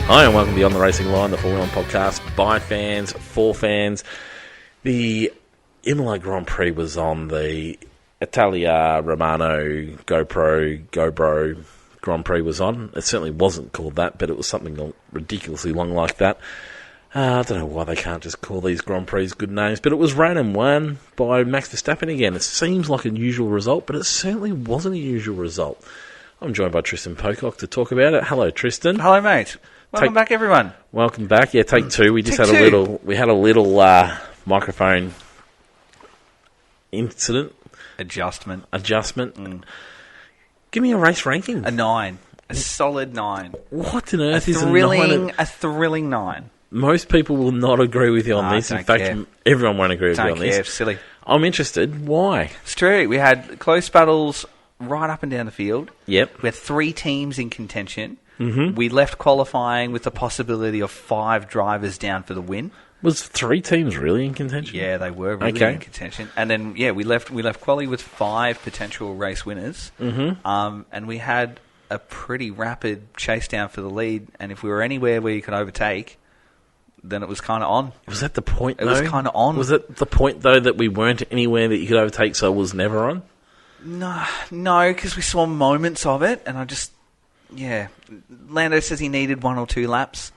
Hi and welcome to Beyond the Racing Line, the Formula 1 podcast by fans, for fans. The Imola Grand Prix was on, the Italia Romano GoPro Grand Prix was on. It certainly wasn't called that, but it was something ridiculously long like that. I don't know why they can't just call these Grand Prix good names, but it was ran and won by Max Verstappen again. It seems like a usual result, but it certainly wasn't a usual result. I'm joined by Tristan Pocock to talk about it. Hello, Tristan. Hello, mate. Welcome back, everyone. Welcome back. Yeah, take two. We just had a little microphone incident. Adjustment. Give me a race ranking. A 9. A solid 9. What on earth is a 9? A thrilling 9. Most people will not agree with you on this. In fact, everyone won't agree with you on this. It's silly. I'm interested. Why? It's true. We had close battles right up and down the field. Yep. We had 3 teams in contention. Mm-hmm. We left qualifying with the possibility of 5 drivers down for the win. Was 3 teams really in contention? Yeah, they were really in contention. And then, we left quali with 5 potential race winners. Mm-hmm. And we had a pretty rapid chase down for the lead. And if we were anywhere where you could overtake, then it was kind of on. Was that the point, It was kind of on. Was it the point, though, that we weren't anywhere that you could overtake, so it was never on? No, because we saw moments of it, and Lando says he needed 1 or 2 laps.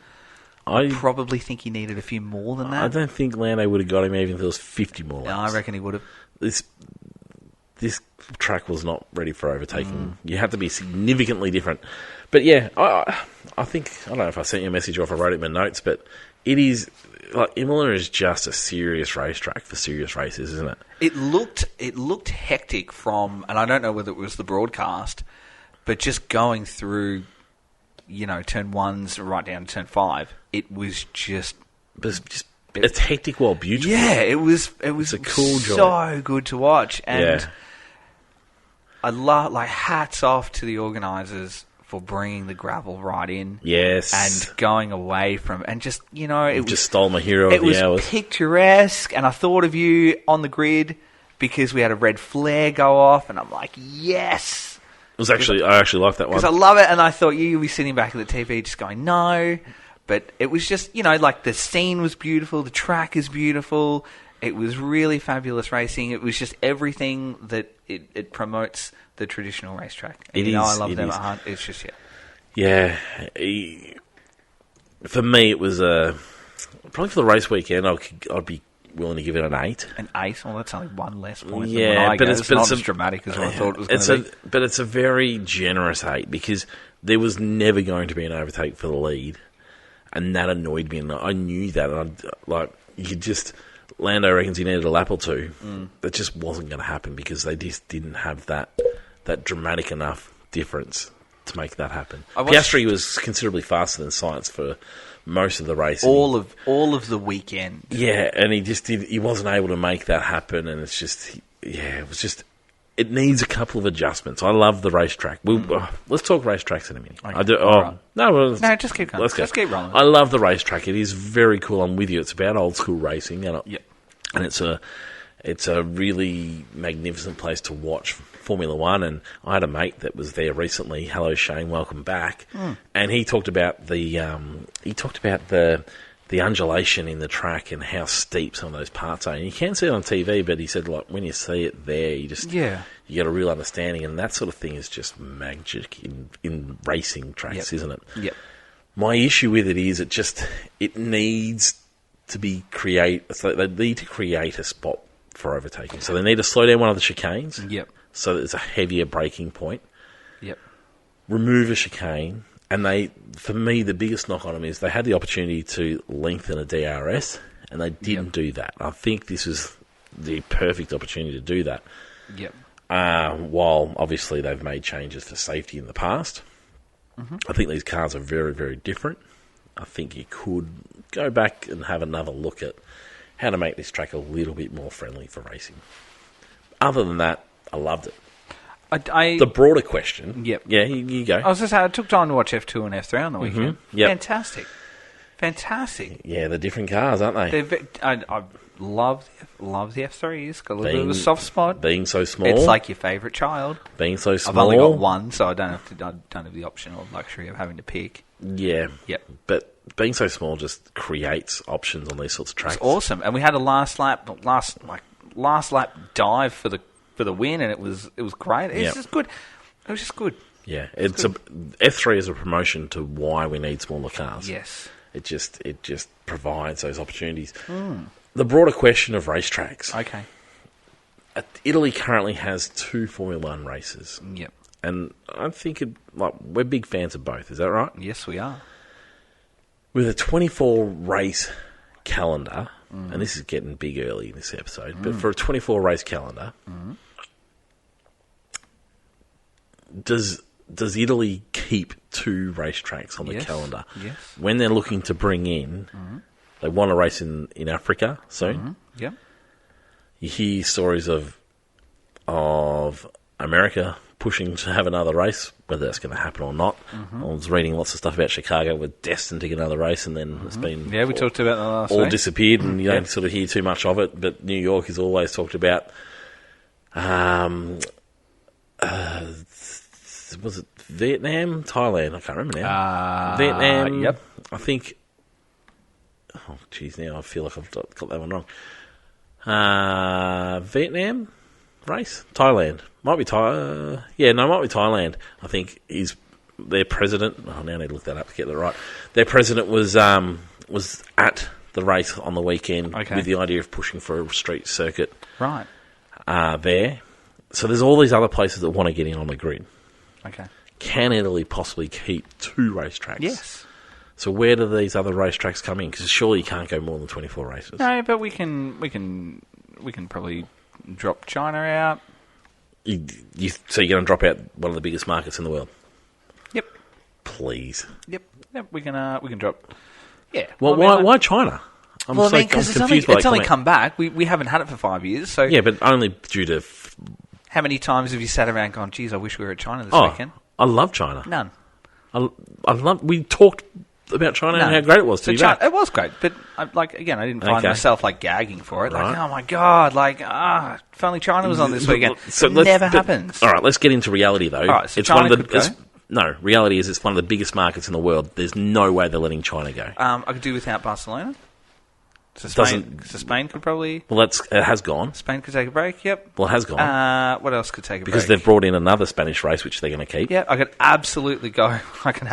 I probably think he needed a few more than that. I don't think Lando would have got him even if there was 50 more laps. No, I reckon he would have. This track was not ready for overtaking. You had to be significantly different. But yeah, I think, I don't know if I sent you a message or if I wrote it in my notes, but it is, like, Imola is just a serious racetrack for serious races, isn't it? It looked hectic from, and I don't know whether it was the broadcast, but just going through, turn 1s right down to turn 5, it was just... It's hectic while beautiful. Yeah, it was a cool job. So good to watch. And I love, hats off to the organisers for bringing the gravel right in. Yes. And going away from... And just, it just stole my hero of the hours. It was picturesque, and I thought of you on the grid because we had a red flare go off, and I'm like, yes! I actually liked that one. Because I love it, and I thought you'd be sitting back at the TV just going, no. But it was just, the scene was beautiful, the track is beautiful, it was really fabulous racing, it was just everything that it promotes the traditional racetrack. And, I love them at heart. It's just, Yeah. For me, it was probably for the race weekend, I'd be willing to give it an 8. An 8? Well, that's only 1 less point than when I it's not as dramatic as what I thought it was going to be. But it's a very generous 8 because there was never going to be an overtake for the lead. And that annoyed me, and I knew that. And Lando reckons he needed a lap or 2. That just wasn't going to happen because they just didn't have that dramatic enough difference to make that happen. Piastri was considerably faster than Sainz for most of the race. All of the weekend. Yeah, and he wasn't able to make that happen, and it's just, it needs a couple of adjustments. I love the racetrack. Let's talk racetracks in a minute. Okay. I do. No, just keep going. Just keep rolling. I love the racetrack. It is very cool. I'm with you. It's about old school racing, and it's a really magnificent place to watch Formula One. And I had a mate that was there recently. Hello, Shane. Welcome back. And he talked about the undulation in the track and how steep some of those parts are. And you can see it on TV, but he said, when you see it there, you get a real understanding, and that sort of thing is just magic in racing tracks, isn't it? Yep. My issue with it is it needs to be they need to create a spot for overtaking. So they need to slow down one of the chicanes. Yep. So that there's a heavier braking point. Yep. Remove a chicane. And for me, the biggest knock on them is they had the opportunity to lengthen a DRS, and they didn't do that. I think this is the perfect opportunity to do that. Yep. While obviously they've made changes for safety in the past, I think these cars are very, very different. I think you could go back and have another look at how to make this track a little bit more friendly for racing. Other than that, I loved it. The broader question. Yep. Yeah, you go. I was going to say, I took time to watch F2 and F3 on the weekend. Yep. Fantastic. Yeah, they're different cars, aren't they? I love the F3s. Got a little bit of a soft spot. Being so small. It's like your favourite child. Being so small. I've only got one, so I don't have the option or luxury of having to pick. Yeah. Yep. But being so small just creates options on these sorts of tracks. It's awesome. And we had a last lap dive for the win, and it was great. It was just good. It was just good. Yeah, F3 is a promotion to why we need smaller cars. Yes. It just provides those opportunities. The broader question of racetracks. Okay. Italy currently has 2 Formula 1 races. Yep. And I think we're big fans of both, is that right? Yes, we are. With a 24 race calendar, and this is getting big early in this episode, but for a 24 race calendar, does Italy keep 2 racetracks on the calendar? Yes. When they're looking to bring in, they want to race in Africa soon. Yep. You hear stories of America pushing to have another race, whether that's going to happen or not. I was reading lots of stuff about Chicago. We're destined to get another race, and then it's been we talked about that last all week. disappeared, and you don't sort of hear too much of it. But New York is always talked about. Was it Vietnam, Thailand? I can't remember now. Vietnam. Yep. I think. Oh, geez, now I feel like I've got that one wrong. Vietnam race, Thailand. Might be might be Thailand. I think is their president. Oh, now I need to look that up to get that right. Their president was at the race on the weekend with the idea of pushing for a street circuit. Right. There. So there's all these other places that want to get in on the grid. Okay. Can Italy possibly keep 2 racetracks? Yes. So where do these other racetracks come in? Because surely you can't go more than 24 races. No, but we can probably drop China out. So you're going to drop out one of the biggest markets in the world? Yep. Please. Yep. We can drop. Yeah. Well, why China? Because it's only come back. We haven't had it for 5 years. So yeah, but only due to. How many times have you sat around going, "Geez, I wish we were at China this weekend"? I love China. None. I love. We talked about China and how great it was to be back. It was great, but I didn't find myself gagging for it. Like, oh my god, if only China was on this weekend. So it never happens. All right, let's get into reality though. All right, so it's China one of the could go. No, reality is it's one of the biggest markets in the world. There's no way they're letting China go. I could do without Barcelona. So Spain could probably. Well, it has gone. Spain could take a break. Yep. Well, it has gone. What else could take a break? Because they've brought in another Spanish race, which they're going to keep. Yeah, I could absolutely go.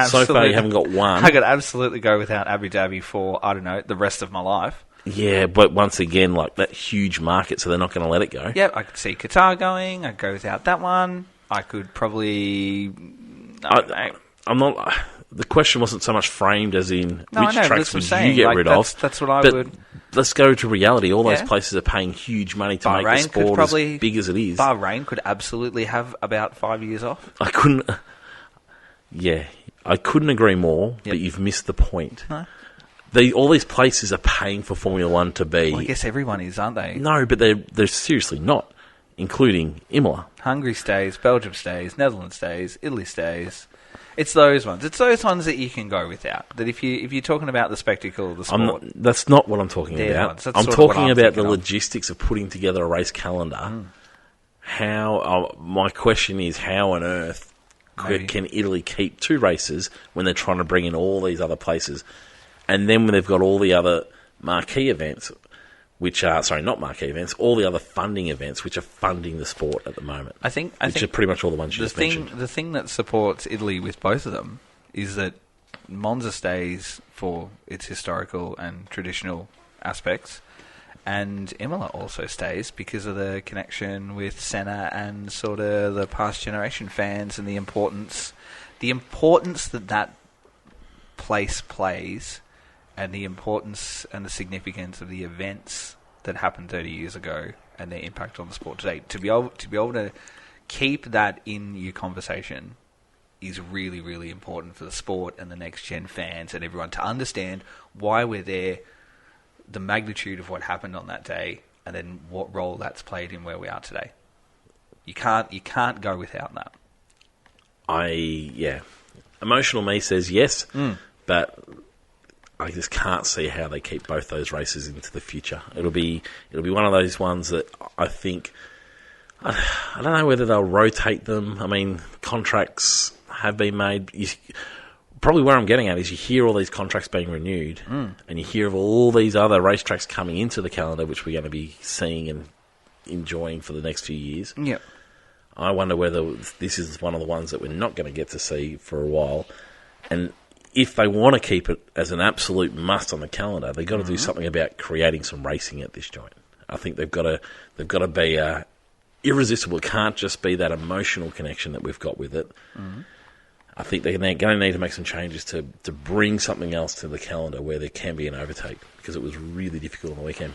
So far, you haven't got one. I could absolutely go without Abu Dhabi for the rest of my life. Yeah, but once again, that huge market, so they're not going to let it go. Yeah, I could see Qatar going. I'd go without that one. I could probably. I'm not. The question wasn't so much framed as in which tracks would you get rid of. That's what I would. Let's go to reality. All those places are paying huge money to make the sport as big as it is. Bahrain could absolutely have about 5 years off. I couldn't agree more, but you've missed the point. No. All these places are paying for Formula 1 to be... Well, I guess everyone is, aren't they? No, but they're seriously not, including Imola. Hungary stays, Belgium stays, Netherlands stays, Italy stays... It's those ones. It's those ones that you can go without. That if you're talking about the spectacle of the sport... that's not what I'm talking about. I'm talking about the logistics of putting together a race calendar. My question is, how on earth can Italy keep 2 races when they're trying to bring in all these other places? And then when they've got all the other marquee events... which are, not marquee events, all the other funding events which are funding the sport at the moment. I think are pretty much all the ones you just mentioned. The thing that supports Italy with both of them is that Monza stays for its historical and traditional aspects, and Imola also stays because of the connection with Senna and sort of the past generation fans and the importance that place plays. And the importance and the significance of the events that happened 30 years ago and their impact on the sport today. To be able to keep that in your conversation is really, really important for the sport and the next gen fans and everyone to understand why we're there, the magnitude of what happened on that day, and then what role that's played in where we are today. You can't go without that. Emotional me says yes, but I just can't see how they keep both those races into the future. It'll be one of those ones that I think, I don't know whether they'll rotate them. I mean, contracts have been made. Probably where I'm getting at is you hear all these contracts being renewed, and you hear of all these other racetracks coming into the calendar, which we're going to be seeing and enjoying for the next few years. Yep. I wonder whether this is one of the ones that we're not going to get to see for a while. And if they want to keep it as an absolute must on the calendar, they've got to do something about creating some racing at this joint. I think they've got to be irresistible. It can't just be that emotional connection that we've got with it. I think they're going to need to make some changes to bring something else to the calendar where there can be an overtake, because it was really difficult on the weekend.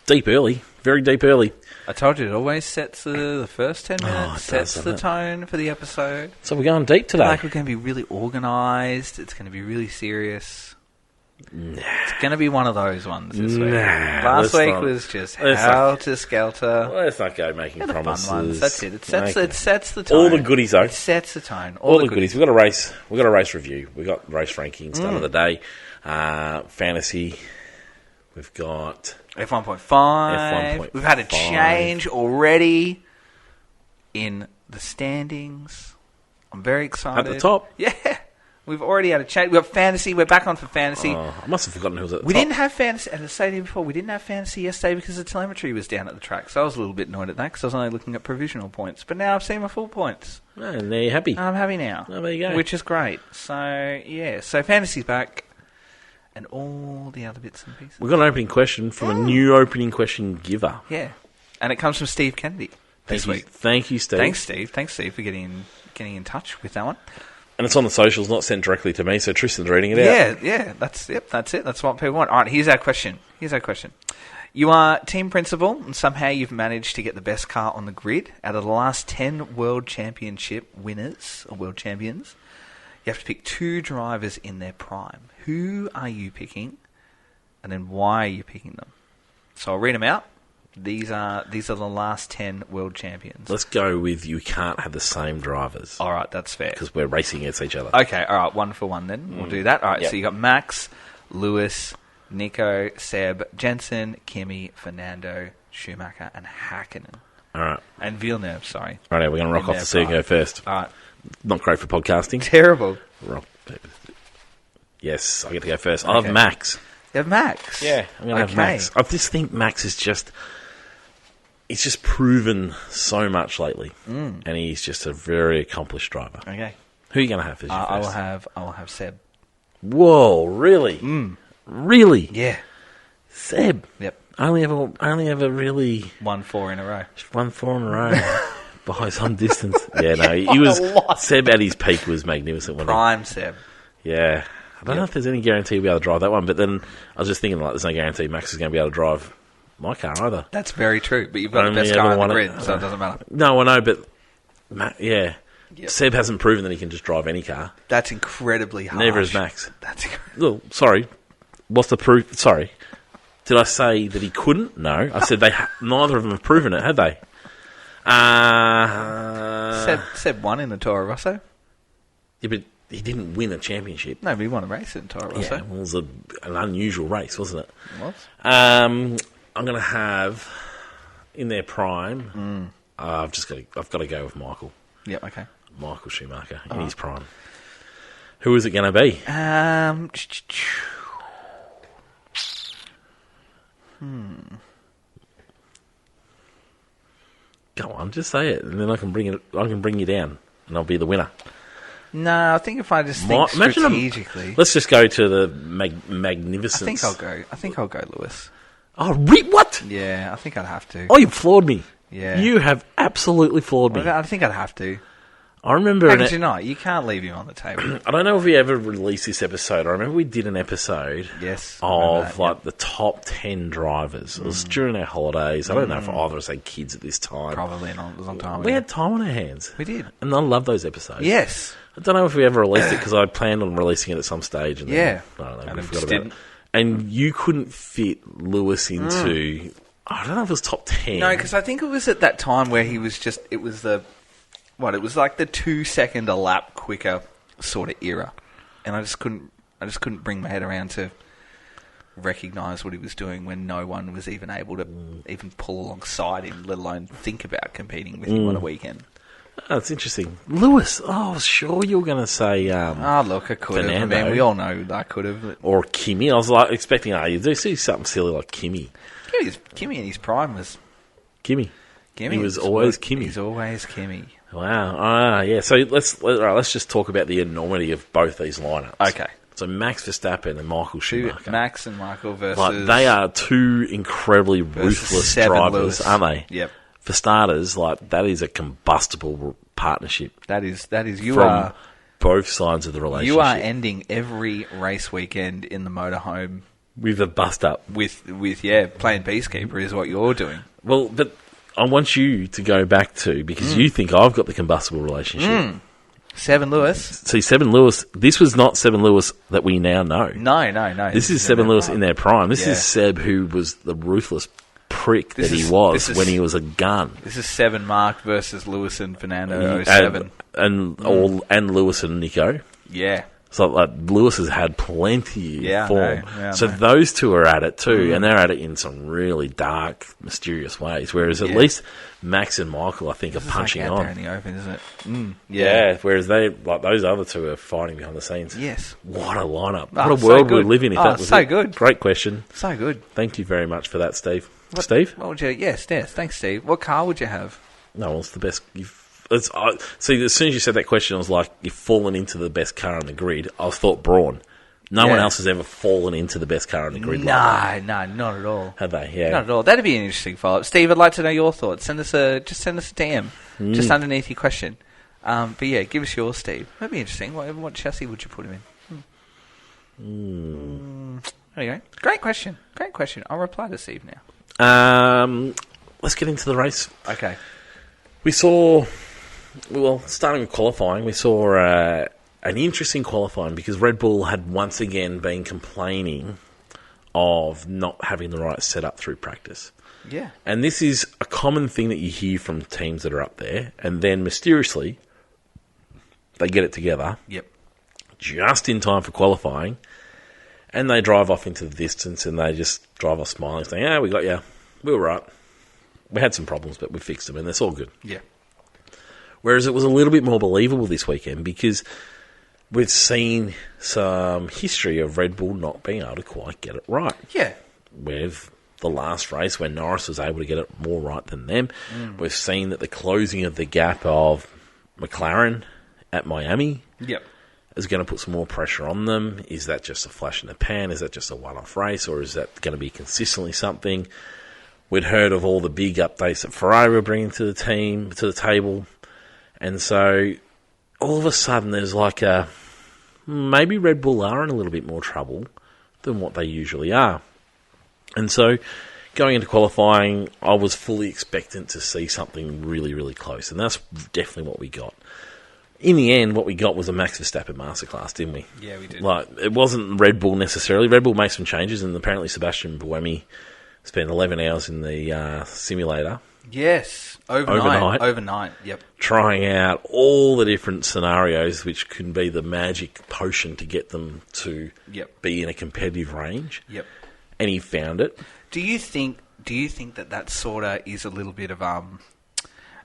Deep early, very deep early. I told you, it always sets the first 10 minutes, sets the tone for the episode. So we're going deep today. Like, we're going to be really organised. It's going to be really serious. Nah. It's going to be one of those ones this week. Nah, Last week was just helter-skelter. Let's not go making promises. Fun ones. That's it. It sets the tone. All the goodies, though. It sets the tone. All the goodies. We've got a race. We've got a race review. We've got race rankings done of the day. Fantasy. We've got F1.5. We've had a change already in the standings. I'm very excited. At the top? Yeah. We've already had a change. We've got fantasy. We're back on for fantasy. I must have forgotten who was at the top. We didn't have fantasy, as I said to you before, we didn't have fantasy yesterday because the telemetry was down at the track. So I was a little bit annoyed at that because I was only looking at provisional points. But now I've seen my full points. And they're happy. I'm happy now. Oh, there you go. Which is great. So, yeah. So fantasy's back. And all the other bits and pieces. We've got an opening question from a new opening question giver. Yeah. And it comes from Steve Kennedy this week. Thank you, Steve. Thanks, Steve, for getting in touch with that one. And it's on the socials, not sent directly to me, so Tristan's reading it out. Yeah. That's it. That's what people want. All right, here's our question. You are team principal, and somehow you've managed to get the best car on the grid. Out of the last 10 World Championship winners, or World Champions, you have to pick 2 drivers in their prime. Who are you picking, and then why are you picking them? So I'll read them out. These are the last 10 world champions. Let's go with you can't have the same drivers. All right, that's fair. Because we're racing against each other. Okay, all right, 1 for 1 then. We'll do that. All right, So you got Max, Lewis, Nico, Seb, Jensen, Kimi, Fernando, Schumacher, and Hakkinen. All right. And Villeneuve, sorry. All right, we're going to rock off the Sergio first. All right. Not great for podcasting. Terrible. Yes, I get to go first. I have Max. You have Max? Yeah, I'm going to have Max. I just think Max is just... He's just proven so much lately. And he's just a very accomplished driver. Okay. Who are you going to have as your first? I will have Seb. Whoa, really? Really? Yeah. Seb? Yep. Only ever really... 1-4 in a row. 1-4 in a row. By some distance. Yeah, no, he was... Seb at his peak was magnificent. Prime Seb. Yeah. I don't know if there's any guarantee he'll be able to drive that one, but then I was just thinking, like, there's no guarantee Max is going to be able to drive my car either. That's very true, but you've got the best car on the grid, so it doesn't matter. No, I know, but Yep. Seb hasn't proven that he can just drive any car. That's incredibly harsh. Never is Max. That's incredible. Well, sorry. What's the proof? Sorry. Did I say that he couldn't? No. I said neither of them have proven it, have they? Seb won in the Toro Rosso. Yeah, but he didn't win a championship. No, but he won a race in Toro Rosso. Yeah, well, it was an unusual race, wasn't it? It was. I'm going to have in their prime. I've got to go with Michael. Yep. Okay. Michael Schumacher in his prime. Who is it going to be? Go on, just say it, and then I can bring you down, and I'll be the winner. No, I think if I just think strategically, let's just go to the magnificence. I think I'll go Lewis. Oh, what? Yeah, I think I'd have to. Oh, you floored me. Yeah, you have absolutely floored me. I think I'd have to. I remember... How could you not? You can't leave him on the table. I don't know if we ever released this episode. I remember we did an episode of the top 10 drivers. It was during our holidays. I don't know if either of us had kids at this time. Probably not. It was a long time ago. We had time on our hands. We did. And I love those episodes. Yes. I don't know if we ever released it because I planned on releasing it at some stage. And then, I don't know. And we forgot about it. And you couldn't fit Lewis into... I don't know if it was top 10. No, because I think it was at that time where he was just... It was the... It was like the 2 second a lap quicker sort of era. And I just couldn't I just couldn't bring my head around to recognise what he was doing when no one was even able to even pull alongside him, let alone think about competing with him on a weekend. Oh, that's interesting. Lewis, I was sure you were going to say... look, I could have. I mean, we all know I could have. Or Kimi. I was like expecting, you do see something silly like Kimi. Kimi in his prime was... Kimi. He was always Kimi. He's always Kimi. Wow. Yeah. So let's just talk about the enormity of both these lineups. Okay. So Max Verstappen and Michael Schumacher. Max and Michael versus... Like, they are two incredibly ruthless drivers, Lewis. aren't they? Yep. For starters, like, that is a combustible partnership. That is. From both sides of the relationship. You are ending every race weekend in the motorhome with a bust up. With playing Peacekeeper is what you're doing. Well, but I want you to go back to, because you think I've got the combustible relationship. Seven Lewis. See, Seven Lewis, this was not Seven Lewis that we now know. No. This is Seven Lewis in their prime. This is Seb, who was the ruthless prick that he was when he was a gun. This is Seven Mark versus Lewis and Fernando 07. And Lewis and Nico. Yeah. So like Lewis has had plenty of form. So those two are at it too, and they're at it in some really dark, mysterious ways. Whereas at least Max and Michael, I think, are punching like on. There in the open, isn't it? Yeah. Whereas those other two are fighting behind the scenes. Yes. What a lineup! What a world we live in. If that was so good. Great question. So good. Thank you very much for that, Steve. Steve? What would you? Yes. Thanks, Steve. What car would you have? No, well, it's the best. See, as soon as you said that question, I was like, you've fallen into the best car on the grid. I thought Brawn. No one else has ever fallen into the best car on the grid. No, not at all. Have they? Yeah. Not at all. That'd be an interesting follow-up. Steve, I'd like to know your thoughts. Send us a DM just underneath your question. But yeah, give us yours, Steve. That'd be interesting. What chassis would you put him in? There you go. Great question. I'll reply to Steve now. Let's get into the race. Okay. We saw... Well, starting with qualifying, we saw an interesting qualifying because Red Bull had once again been complaining of not having the right setup through practice. Yeah. And this is a common thing that you hear from teams that are up there, and then mysteriously, they get it together. Yep. Just in time for qualifying, and they drive off into the distance, and they just drive off smiling, saying, we got you. We were right. We had some problems, but we fixed them, and it's all good. Yeah. Whereas it was a little bit more believable this weekend because we've seen some history of Red Bull not being able to quite get it right. Yeah. With the last race when Norris was able to get it more right than them. We've seen that the closing of the gap of McLaren at Miami is going to put some more pressure on them. Is that just a flash in the pan? Is that just a one-off race? Or is that going to be consistently something? We'd heard of all the big updates that Ferrari were bringing to the table. And so, all of a sudden, there's like maybe Red Bull are in a little bit more trouble than what they usually are. And so, going into qualifying, I was fully expectant to see something really, really close. And that's definitely what we got. In the end, what we got was a Max Verstappen masterclass, didn't we? Yeah, we did. Like, it wasn't Red Bull necessarily. Red Bull made some changes, and apparently Sebastian Buemi spent 11 hours in the simulator. Yes, overnight, yep. Trying out all the different scenarios which can be the magic potion to get them to be in a competitive range. Yep. And he found it. Do you think that sort of is a little bit of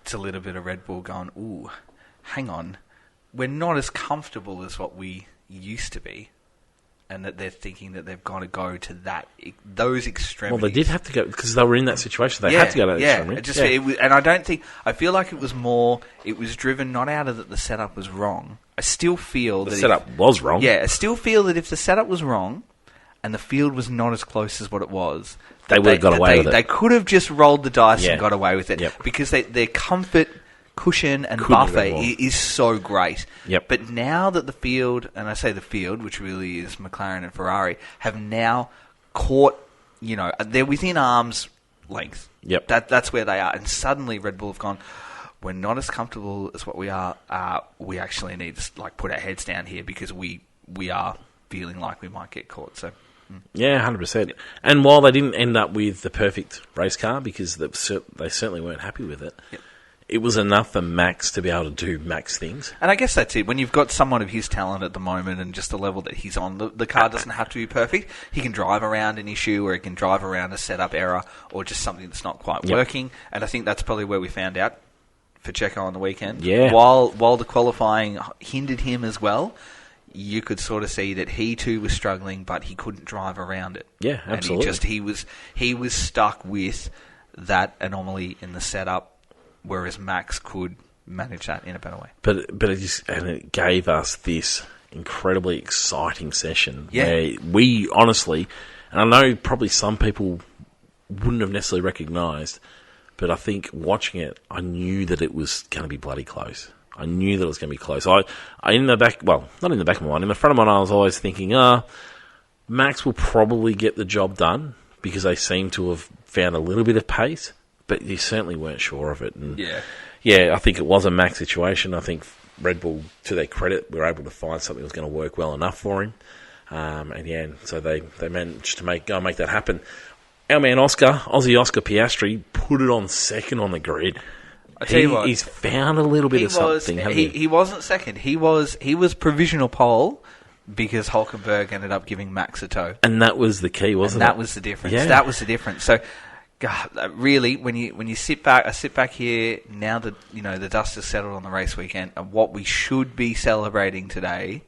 it's a little bit of Red Bull going, ooh, hang on, we're not as comfortable as what we used to be. And that they're thinking that they've got to go to those extremities. Well, they did have to go because they were in that situation. They had to go to that extremity. And I don't think... I feel like it was more... It was driven not out of that the setup was wrong. I still feel that... The setup was wrong. Yeah, I still feel that if the setup was wrong and the field was not as close as what it was... They would have got away with it. They could have just rolled the dice and got away with it. Yep. Because their comfort... cushion and buffer is so great. Yep. But now that the field, and I say the field, which really is McLaren and Ferrari, have now caught, they're within arm's length. Yep. That's where they are. And suddenly Red Bull have gone, we're not as comfortable as what we are. We actually need to put our heads down here because we are feeling like we might get caught. So. Yeah, 100%. Yep. And while they didn't end up with the perfect race car because they certainly weren't happy with it, it was enough for Max to be able to do Max things. And I guess that's it. When you've got someone of his talent at the moment and just the level that he's on, the car doesn't have to be perfect. He can drive around an issue, or he can drive around a setup error, or just something that's not quite working. And I think that's probably where we found out for Checo on the weekend. Yeah. While the qualifying hindered him as well, you could sort of see that he too was struggling, but he couldn't drive around it. Yeah, absolutely. And he was stuck with that anomaly in the setup, whereas Max could manage that in a better way. But it gave us this incredibly exciting session where we honestly, and I know probably some people wouldn't have necessarily recognised, but I think watching it, I knew that it was going to be bloody close. I knew that it was going to be close. I in the back, well, not in the back of my mind, in the front of my mind, I was always thinking, Max will probably get the job done because they seem to have found a little bit of pace, but you certainly weren't sure of it. And I think it was a Max situation. I think Red Bull, to their credit, were able to find something that was going to work well enough for him. So they managed to make that happen. Our man Aussie Oscar Piastri, put it on second on the grid. I tell you what, he's found a little bit of something. He wasn't second. He was provisional pole because Hulkenberg ended up giving Max a tow, and that was the key, wasn't it? That was the difference. Yeah. That was the difference. So, God, really, when you sit back, I sit back here now that the dust has settled on the race weekend, and what we should be celebrating today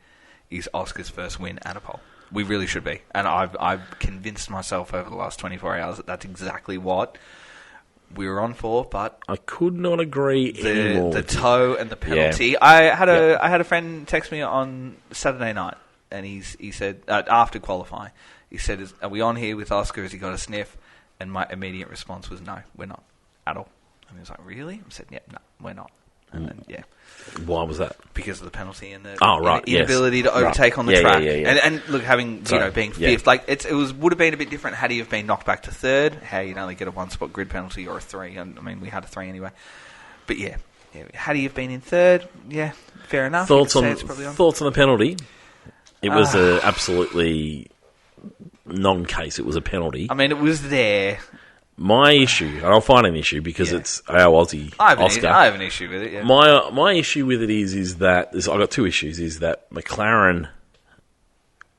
is Oscar's first win at a pole. We really should be, and I've convinced myself over the last 24 hours that that's exactly what we were on for. But I could not agree anymore. The tow and the penalty. Yeah. I had a friend text me on Saturday night, and he said after qualifying, he said, "Are we on here with Oscar? Has he got a sniff?" And my immediate response was, "No, we're not at all." And he was like, "Really?" I said, "Yep, no, we're not." And then, Why was that? Because of the penalty and the yes. inability to overtake on the track. Yeah. And look, having being fifth, like it would have been a bit different had he have been knocked back to third. Hey, you'd only get a 1-spot grid penalty or a 3. And I mean, we had a 3 anyway. But had he have been in third, fair enough. Thoughts on the penalty? It was absolutely non-case. It was a penalty. I mean, it was there. My issue, and I'll find an issue because it's our Aussie Oscar. I have an issue with it. Yeah. My issue with it is that I've got two issues. Is that McLaren?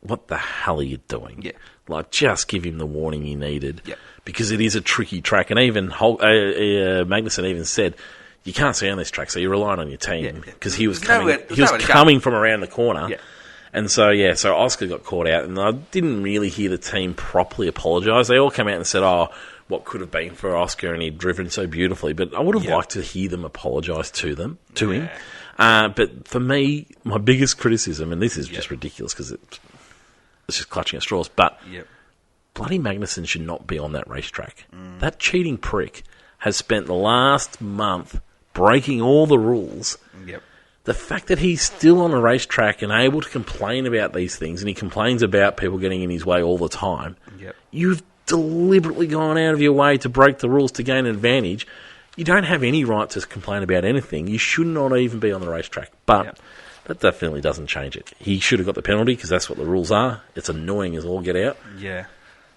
What the hell are you doing? Yeah. Like, just give him the warning he needed. Yeah. Because it is a tricky track, and even Magnussen even said, you can't see on this track, so you're relying on your team because he was coming from around the corner. Yeah. And so Oscar got caught out, and I didn't really hear the team properly apologise. They all came out and said, what could have been for Oscar, and he'd driven so beautifully. But I would have liked to hear them apologise to him. But for me, my biggest criticism, and this is just ridiculous because it's just clutching at straws, but bloody Magnussen should not be on that racetrack. That cheating prick has spent the last month breaking all the rules. The fact that he's still on a racetrack and able to complain about these things, and he complains about people getting in his way all the time, you've deliberately gone out of your way to break the rules to gain an advantage. You don't have any right to complain about anything. You should not even be on the racetrack. But that definitely doesn't change it. He should have got the penalty because that's what the rules are. It's annoying as all get out. Yeah.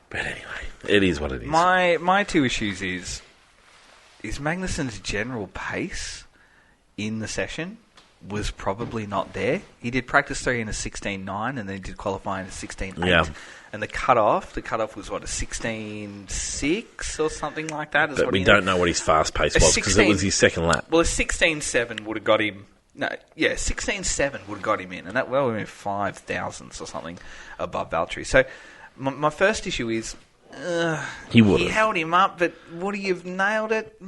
But anyway, it is what it is. My two issues is Magnussen's general pace in the session was probably not there. He did practice 3 in a 16.9 and then he did qualify in a 16.8. Yeah. And the cutoff was what, a 16.6 or something like that? But we don't know what his fast pace was because it was his second lap. Well, a 16.7 would have got him. 16.7 would have got him in, and that would have been 5 thousandths or something above Valtteri. So my first issue is he held him up, but would he have nailed it?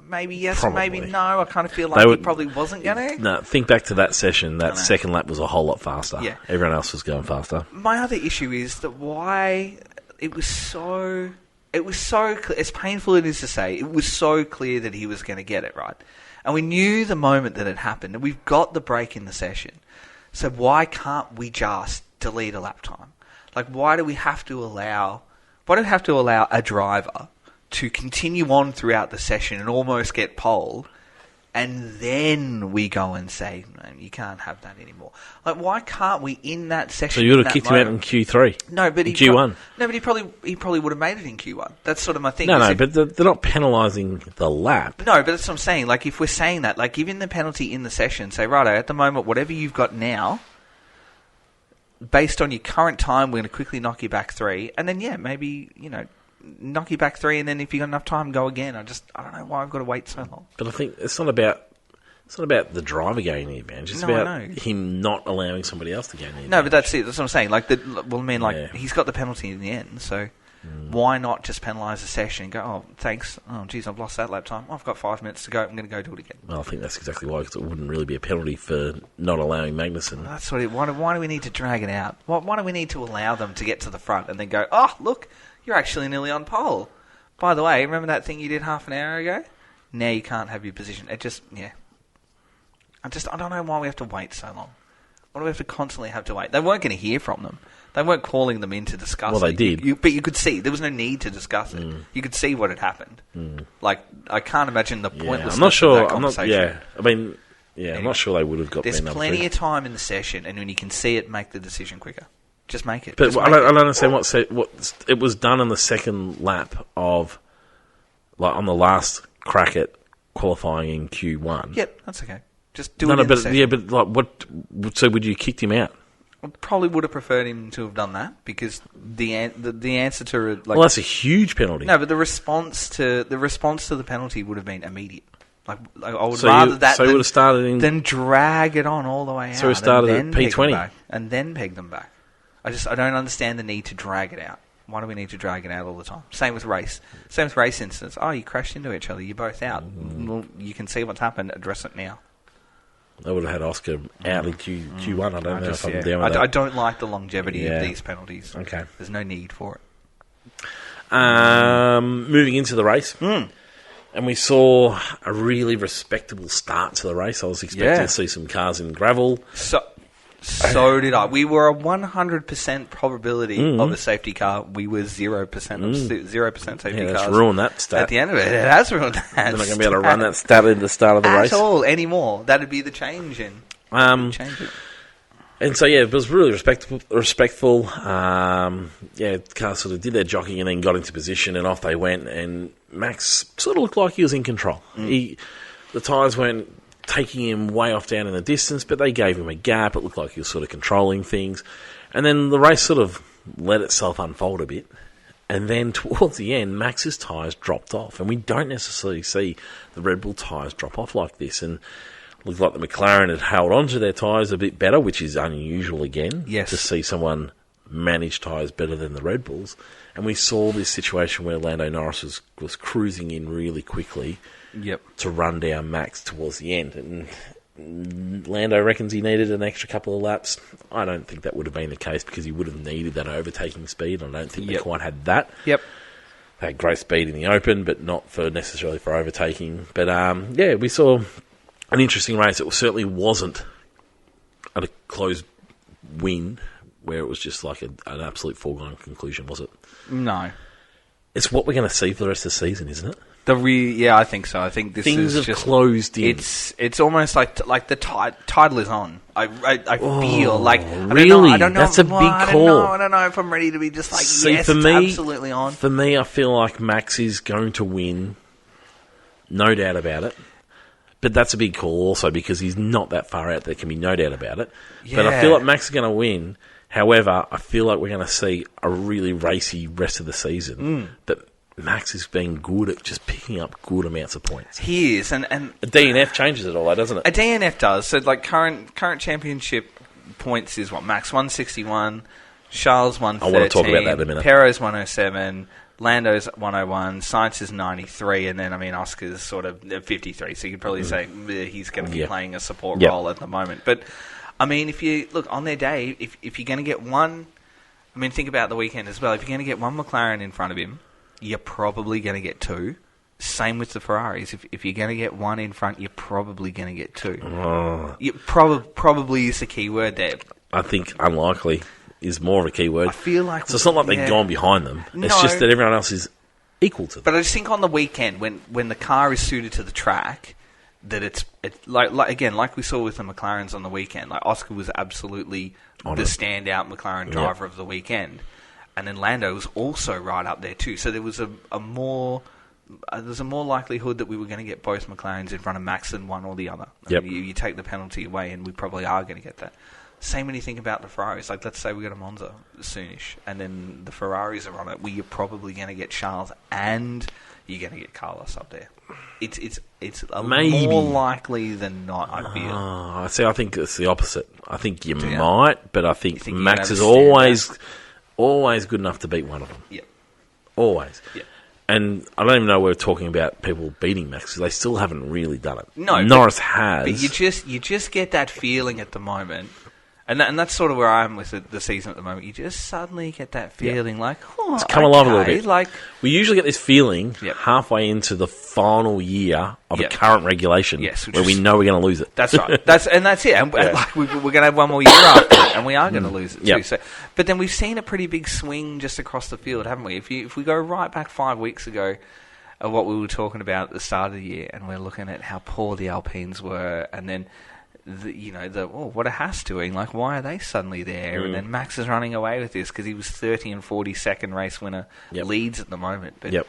Maybe yes, maybe no. I kind of feel like he probably wasn't going to. No, think back to that session. That second lap was a whole lot faster. Yeah. Everyone else was going faster. My other issue is that why it was so as painful it is to say, it was so clear that he was going to get it, right? And we knew the moment that it happened, and we've got the break in the session. So why can't we just delete a lap time? Like, why do we have to allow a driver to continue on throughout the session and almost get pole and then we go and say, no, you can't have that anymore. Like, why can't we in that session? So you would have kicked him out in Q3? No, but Q1. No, but he probably would have made it in Q1. That's sort of my thing. No, but they're not penalising the lap. No, but that's what I'm saying. Like, if we're saying that, like, give him the penalty in the session. Say, righto, at the moment, whatever you've got now, based on your current time, we're going to quickly knock you back 3. And then, yeah, maybe, knock you back 3, and then if you've got enough time, go again. I don't know why I've got to wait so long. But I think it's not about the driver going in, man. It's just about him not allowing somebody else to go in. No, but that's it. That's what I'm saying. Like, he's got the penalty in the end, so why not just penalise the session and go, oh, thanks. Oh, geez, I've lost that lap time. I've got 5 minutes to go. I'm going to go do it again. Well, I think that's exactly why, because it wouldn't really be a penalty for not allowing Magnussen. Well, that's what why do we need to drag it out? Why do we need to allow them to get to the front and then go, oh, look, you're actually nearly on pole. By the way, remember that thing you did half an hour ago? Now you can't have your position. It just, yeah. I don't know why we have to wait so long. Why do we have to constantly have to wait? They weren't going to hear from them. They weren't calling them in to discuss it. Well, they did. But you could see. There was no need to discuss it. You could see what had happened. Like, I can't imagine the pointlessness I'm not sure. of that conversation. Anyway, I'm not sure they would have got. There's plenty of time in the session, and when you can see it, make the decision quicker. Just make it. But I don't understand what it was done on the second lap of, like, on the last crack at qualifying in Q1. Yep, that's okay. Just do it in the session. But like, what? So would you kicked him out? I probably would have preferred him to have done that, because the answer to, like, well, that's a huge penalty. No, but the response to the penalty would have been immediate. Like I would rather that would have started than drag it on all the way out. So we started at P20 and then peg them back. I don't understand the need to drag it out. Why do we need to drag it out all the time? Same with race incidents. Oh, you crashed into each other. You're both out. Well, you can see what's happened. Address it now. They would have had Oscar out in Q1. I don't know if I'm down with that. I don't like the longevity of these penalties. Okay. There's no need for it. Moving into the race. And we saw a really respectable start to the race. I was expecting to see some cars in gravel. So did I. We were a 100% probability of a safety car. We were 0% of 0% safety cars. That's ruined that stat. At the end of it, it has ruined that. We're not going to be able to run that stat at the start of the race at all anymore. That'd be the change in. Change it. And so, it was really respectful. Cars sort of did their jockeying and then got into position, and off they went. And Max sort of looked like he was in control. The tyres weren't taking him way off down in the distance, but they gave him a gap. It looked like he was sort of controlling things. And then the race sort of let itself unfold a bit. And then towards the end, Max's tyres dropped off. And we don't necessarily see the Red Bull tyres drop off like this. And it looked like the McLaren had held onto their tyres a bit better, which is unusual again. Yes. To see someone manage tyres better than the Red Bulls. And we saw this situation where Lando Norris was cruising in really quickly. Yep. To run down Max towards the end. And Lando reckons he needed an extra couple of laps. I don't think that would have been the case, because he would have needed that overtaking speed. I don't think they quite had that. Yep. They had great speed in the open, but not necessarily for overtaking. But, we saw an interesting race. It certainly wasn't a close win where it was just like an absolute foregone conclusion, was it? No. It's what we're going to see for the rest of the season, isn't it? I think so. I think this things is have closed in. It's almost like the title is on. I feel like really. I don't know. That's a big call. I don't know if I'm ready to be just like, it's absolutely on. For me, I feel like Max is going to win, no doubt about it. But that's a big call also, because he's not that far out. There can be no doubt about it. Yeah. But I feel like Max is going to win. However, I feel like we're going to see a really racy rest of the season. But Max is being good at just picking up good amounts of points. He is, and a DNF changes it all, doesn't it? A DNF does. So, like, current championship points is what? Max 161, Charles 113. I want to talk about that in a minute. Perez 107, Lando's 101, Sainz is 93, and then Oscar's sort of 53. So you could probably say he's going to be playing a support role at the moment. But if you look on their day, if you're going to get one, think about the weekend as well. If you're going to get one McLaren in front of him, you're probably going to get two. Same with the Ferraris. If you're going to get one in front, you're probably going to get two. Probably is the key word there. I think unlikely is more of a key word. I feel like... So it's not like they've gone behind them. No. It's just that everyone else is equal to them. But I just think on the weekend, when the car is suited to the track, that it's like again, like we saw with the McLarens on the weekend. Like Oscar was absolutely the standout McLaren driver of the weekend, and then Lando was also right up there too. So there was there's a more likelihood that we were going to get both McLarens in front of Max than one or the other. I mean, you take the penalty away, and we probably are going to get that. Same when you think about the Ferraris. Like, let's say we got a Monza soonish, and then the Ferraris are on it. You're probably going to get Charles, and you're going to get Carlos up there. It's Maybe more likely than not, I feel. See, I think it's the opposite. I think you might, but I think Max is always good enough to beat one of them. Yep. Always. Yep. And I don't even know we're talking about people beating Max because they still haven't really done it. No, Norris has. But you just get that feeling at the moment. And that's sort of where I am with the season at the moment. You just suddenly get that feeling like, oh, it's come alive a little bit. Like, we usually get this feeling halfway into the final year of a current regulation where we know we're going to lose it. That's right. That's it. And like, we're going to have one more year after it, and we are going to lose it too. So, but then we've seen a pretty big swing just across the field, haven't we? If we go right back 5 weeks ago, of what we were talking about at the start of the year, and we're looking at how poor the Alpines were, and then what are Haas doing? Like, why are they suddenly there? And then Max is running away with this because he was 30 and 42nd race winner, leads at the moment. But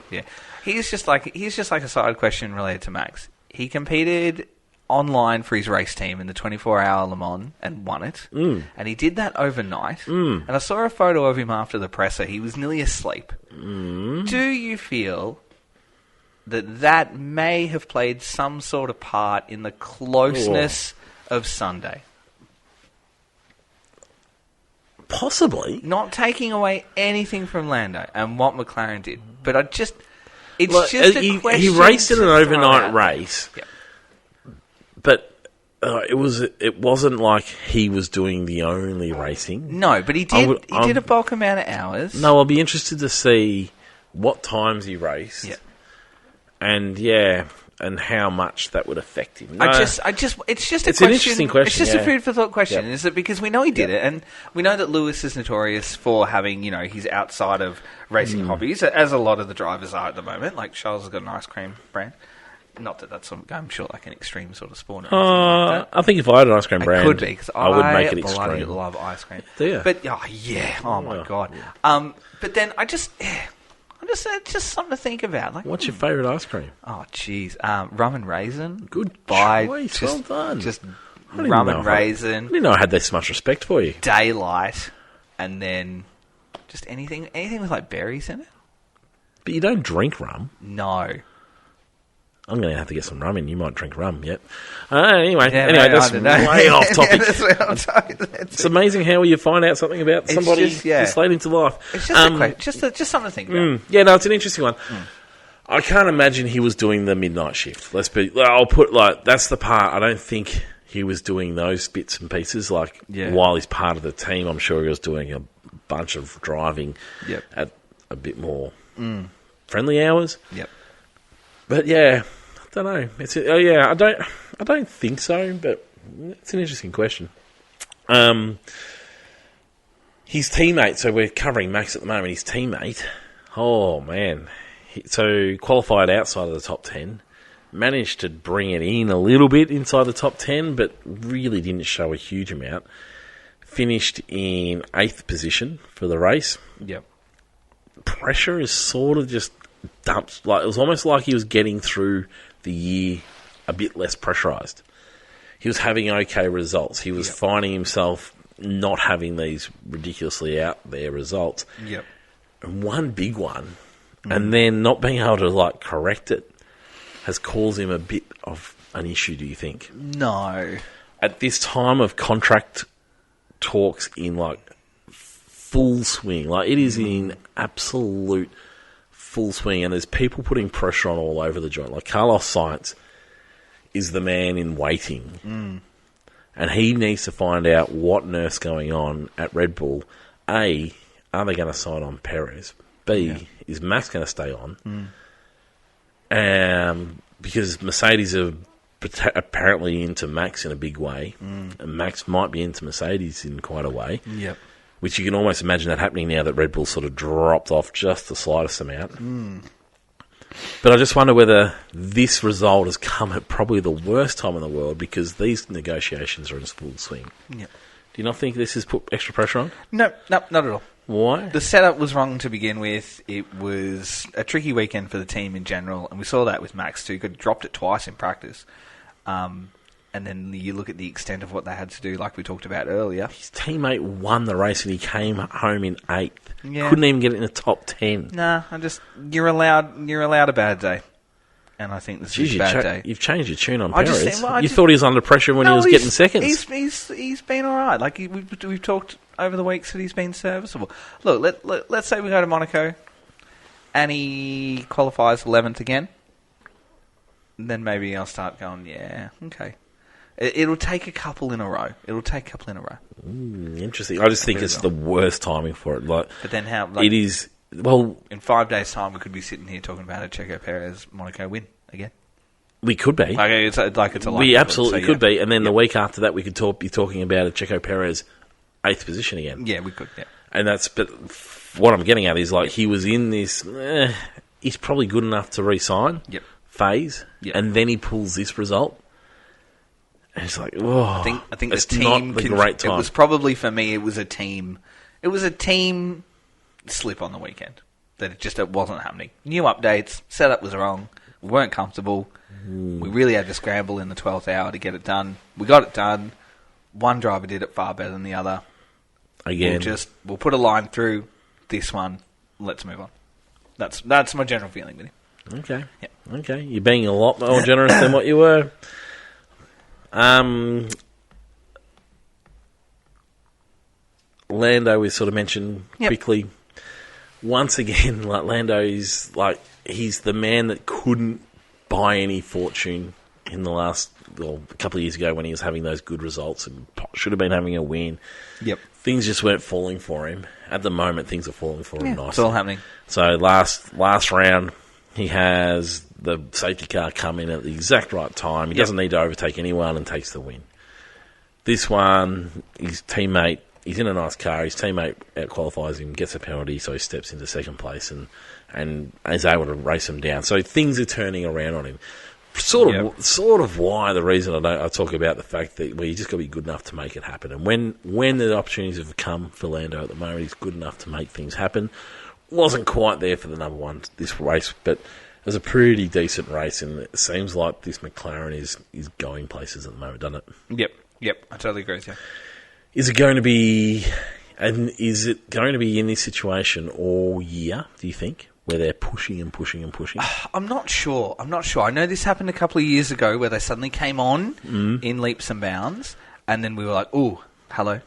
he's just like a side question related to Max. He competed online for his race team in the 24-hour Le Mans and won it. And he did that overnight. And I saw a photo of him after the presser. He was nearly asleep. Do you feel that may have played some sort of part in the closeness of Sunday? Possibly. Not taking away anything from Lando and what McLaren did, but it's a question. He raced in an overnight race, but it wasn't like he was doing the only racing. No, but he did. He did a bulk amount of hours. No, I'll be interested to see what times he raced. Yeah. And how much that would affect him. No, it's just a question. An interesting question. It's just a food for thought question. Is it because we know he did it, and we know that Lewis is notorious for having, his outside of racing hobbies, as a lot of the drivers are at the moment. Like Charles has got an ice cream brand. Not that that's, I'm sure, like an extreme sort of sport. Like I think if I had an ice cream brand, it could be, because I would make it extreme. I love ice cream. Do you? But oh my god. Yeah. But then just something to think about. Like, what's your favourite ice cream? Oh, jeez. Rum and raisin. Good choice. Well done. Just rum and raisin. I didn't know I had this much respect for you. Daylight. And then just anything with like berries in it. But you don't drink rum. No. I'm going to have to get some rum in. You might drink rum, yet. Anyway, that's way off topic. It's amazing how you find out something about somebody this late into life. It's just something to think about. It's an interesting one. I can't imagine he was doing the midnight shift. That's the part. I don't think he was doing those bits and pieces. While he's part of the team, I'm sure he was doing a bunch of driving at a bit more friendly hours. Yep. But I don't know. I don't think so. But it's an interesting question. His teammate. So we're covering Max at the moment. His teammate. Oh man. So qualified outside of the top 10. Managed to bring it in a little bit inside the top 10, but really didn't show a huge amount. Finished in 8th position for the race. Yep. Pressure is sort of just dumped. It was almost like he was getting through the year a bit less pressurised. He was having okay results. He was finding himself not having these ridiculously out there results. Yep. And one big one, and then not being able to correct it, has caused him a bit of an issue, do you think? No. At this time of contract talks in full swing, it is in absolute full swing, and there's people putting pressure on all over the joint. Carlos Sainz is the man in waiting, and he needs to find out what on earth's going on at Red Bull. A, are they going to sign on Perez? B, is Max going to stay on? Because Mercedes are apparently into Max in a big way, and Max might be into Mercedes in quite a way. Yep. Which you can almost imagine that happening now that Red Bull sort of dropped off just the slightest amount. But I just wonder whether this result has come at probably the worst time in the world because these negotiations are in full swing. Yep. Do you not think this has put extra pressure on? No, not at all. Why? The setup was wrong to begin with. It was a tricky weekend for the team in general, and we saw that with Max too. He dropped it twice in practice. And then you look at the extent of what they had to do, like we talked about earlier. His teammate won the race and he came home in 8th. Yeah. Couldn't even get it in the top 10. Nah, you're allowed a bad day. And I think this is a bad day. You've changed your tune on I Perez. just think- You thought he was under pressure when he was getting seconds. He's been all right. Like we've talked over the weeks that he's been serviceable. Look, let's say we go to Monaco and he qualifies 11th again. Then maybe I'll start going, yeah, okay. It'll take a couple in a row. Interesting. I just think it's the worst timing for it. But then how? It is. Well, in 5 days' time, we could be sitting here talking about a Checo Perez Monaco win again. We could be. It's a we absolutely could be. And then the week after that, we could be talking about a Checo Perez 8th position again. Yeah, we could. Yeah. And but what I'm getting at is he was in this. He's probably good enough to re-sign. Yep. Phase. Yep. And then he pulls this result. And it's like, oh, I think it's the team not the great time. It was probably for me. It was a team slip on the weekend that it wasn't happening. New updates, setup was wrong. We weren't comfortable. We really had to scramble in the 12th hour to get it done. We got it done. One driver did it far better than the other. Again, we'll put a line through this one. Let's move on. That's my general feeling with him. Okay. Yeah. Okay. You're being a lot more generous than what you were. Lando we sort of mentioned quickly. Once again, Lando is he's the man that couldn't buy any fortune in the last a couple of years ago when he was having those good results and should have been having a win. Yep. Things just weren't falling for him. At the moment, things are falling for him nicely. It's all happening. So last round, he has the safety car come in at the exact right time. He doesn't need to overtake anyone and takes the win. This one, his teammate, he's in a nice car. His teammate out-qualifies him, gets a penalty, so he steps into second place and is able to race him down. So things are turning around on him. Sort of why the reason I talk about the fact that you just got to be good enough to make it happen. And when the opportunities have come for Lando at the moment, he's good enough to make things happen. Wasn't quite there for the number one this race, but it was a pretty decent race, and it seems like this McLaren is going places at the moment, doesn't it? Yep, I totally agree with you. Is it going to be in this situation all year, do you think, where they're pushing and pushing and pushing? I'm not sure. I know this happened a couple of years ago where they suddenly came on in leaps and bounds, and then we were like, ooh, hello.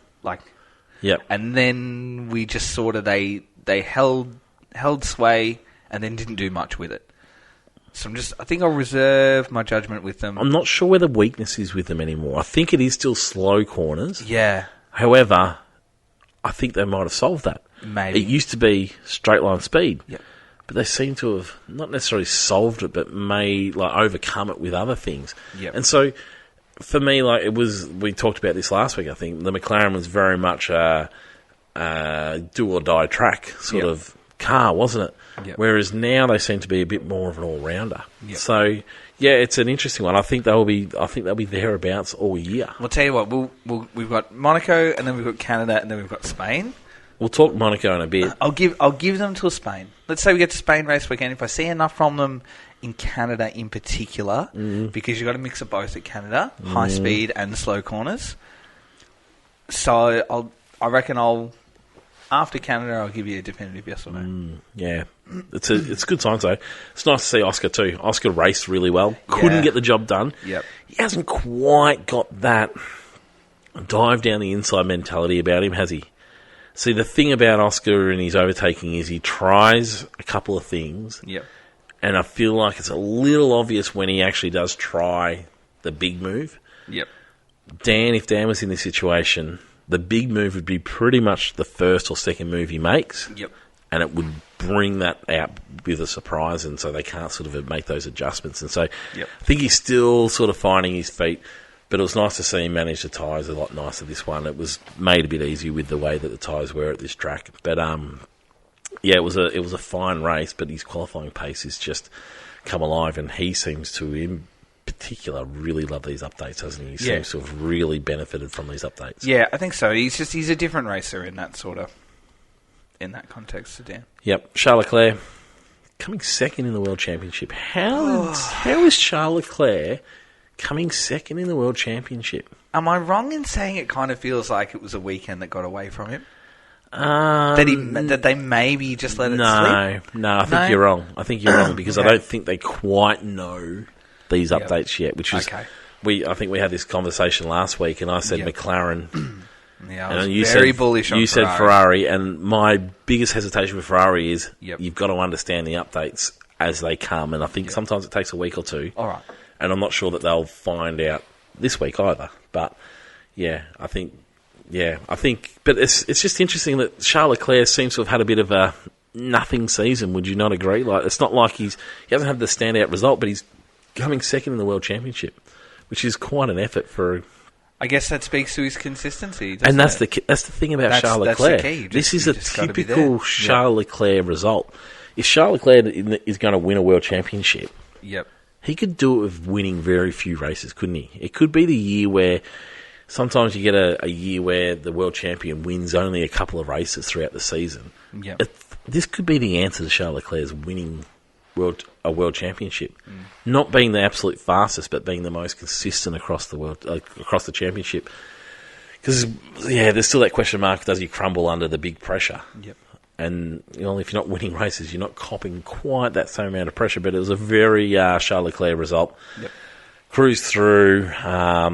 Yep. And then we just sort of, they held sway and then didn't do much with it. So I think I'll reserve my judgment with them. I'm not sure where the weakness is with them anymore. I think it is still slow corners. Yeah. However, I think they might have solved that. Maybe. It used to be straight line speed. Yep. But they seem to have not necessarily solved it, but overcome it with other things. Yep. And so, for me, we talked about this last week, I think. The McLaren was very much a do or die track sort of car, wasn't it? Yep. Whereas now they seem to be a bit more of an all-rounder. Yep. So, yeah, it's an interesting one. I think they'll be thereabouts all year. I'll tell you what, we've got Monaco, and then we've got Canada, and then we've got Spain. We'll talk Monaco in a bit. I'll give them till Spain. Let's say we get to Spain race weekend. If I see enough from them in Canada in particular, because you've got a mix of both at Canada, high speed and slow corners. So I reckon after Canada, I'll give you a definitive yes or no. Yeah, it's a good sign though. It's nice to see Oscar too. Oscar raced really well. Couldn't get the job done. Yep. He hasn't quite got that dive down the inside mentality about him, has he? See, the thing about Oscar and his overtaking is he tries a couple of things. Yep. And I feel like it's a little obvious when he actually does try the big move. Yep. If Dan was in this situation, the big move would be pretty much the first or second move he makes. Yep. And it would bring that out with a surprise, and so they can't sort of make those adjustments. And so I think he's still sort of finding his feet. But it was nice to see him manage the tyres a lot nicer this one. It was made a bit easier with the way that the tyres were at this track. But Yeah, it was a fine race, but his qualifying pace has just come alive, and he seems to, in particular, really love these updates, hasn't he? He seems to have really benefited from these updates. Yeah, I think so. He's a different racer in that context to Dan. Yep, Charles Leclerc coming second in the World Championship. How is Charles Leclerc coming second in the World Championship? Am I wrong in saying it kind of feels like it was a weekend that got away from him? That they maybe just let it slip? No, I think you're wrong. I think you're wrong because I don't think they quite know these updates yet, which is... Okay. I think we had this conversation last week, and I said McLaren... Yeah, I was very bullish on Ferrari. You said Ferrari, and my biggest hesitation with Ferrari is you've got to understand the updates as they come, and I think sometimes it takes a week or two. All right. And I'm not sure that they'll find out this week either. But, I think... But it's just interesting that Charles Leclerc seems to have had a bit of a nothing season. Would you not agree? Like, it's not like he hasn't had the standout result, but he's coming second in the World Championship, which is quite an effort for. I guess that speaks to his consistency. And that's the thing about Charles Leclerc. This is a typical Charles Leclerc result. If Charles Leclerc is going to win a World Championship, he could do it with winning very few races, couldn't he? It could be the year where. Sometimes you get a year where the world champion wins only a couple of races throughout the season. Yep. This could be the answer to Charles Leclerc's winning a world championship. Not being the absolute fastest, but being the most consistent across the championship. Because, there's still that question mark, does he crumble under the big pressure? Yep. And if you're not winning races, you're not copping quite that same amount of pressure. But it was a very Charles Leclerc result. Yep. Cruised through,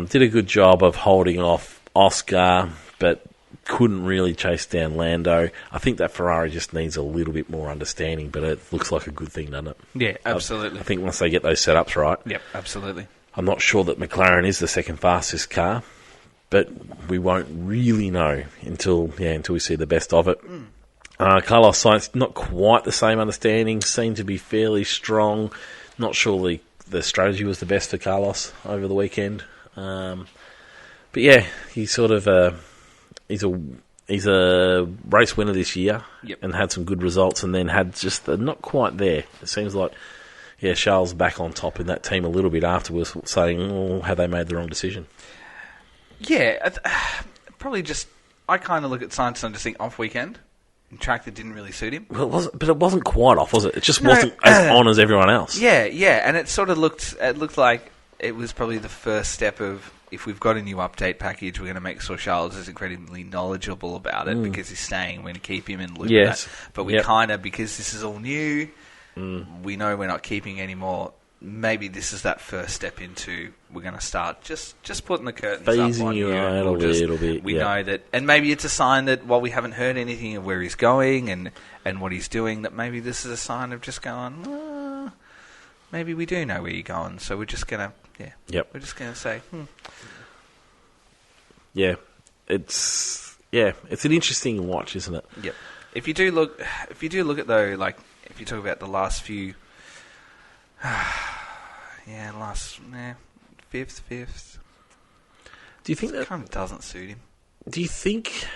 did a good job of holding off Oscar, but couldn't really chase down Lando. I think that Ferrari just needs a little bit more understanding, but it looks like a good thing, doesn't it? Yeah, absolutely. I think once they get those setups right. Yep, absolutely. I'm not sure that McLaren is the second fastest car, but we won't really know until we see the best of it. Carlos Sainz, not quite the same understanding, seemed to be fairly strong. Not sure the strategy was the best for Carlos over the weekend, but he's sort of he's a race winner this year, and had some good results, and then had just not quite there. It seems like Charles back on top in that team a little bit afterwards, saying, have they made the wrong decision? Yeah, probably just I kind of look at Sainz and just think off weekend. Track that didn't really suit him. Well, it wasn't quite off, was it? It just wasn't as on as everyone else. Yeah, and it sort of looked like it was probably the first step of, if we've got a new update package, we're going to make sure Charles is incredibly knowledgeable about it because he's staying. We're going to keep him in the loop of that. But we kind of, because this is all new, we know we're not keeping any more. Maybe this is that first step into, we're going to start just putting the curtains phasing up on you you. out a little bit. We know that, and maybe it's a sign that while we haven't heard anything of where he's going and what he's doing, that maybe this is a sign of just going, maybe we do know where you're going, so we're just going to, we're just going to say, Yeah, it's an interesting watch, isn't it? Yep. If you do look at though, like if you talk about the last few. Fifth. Do you think that kind of doesn't suit him? Do you think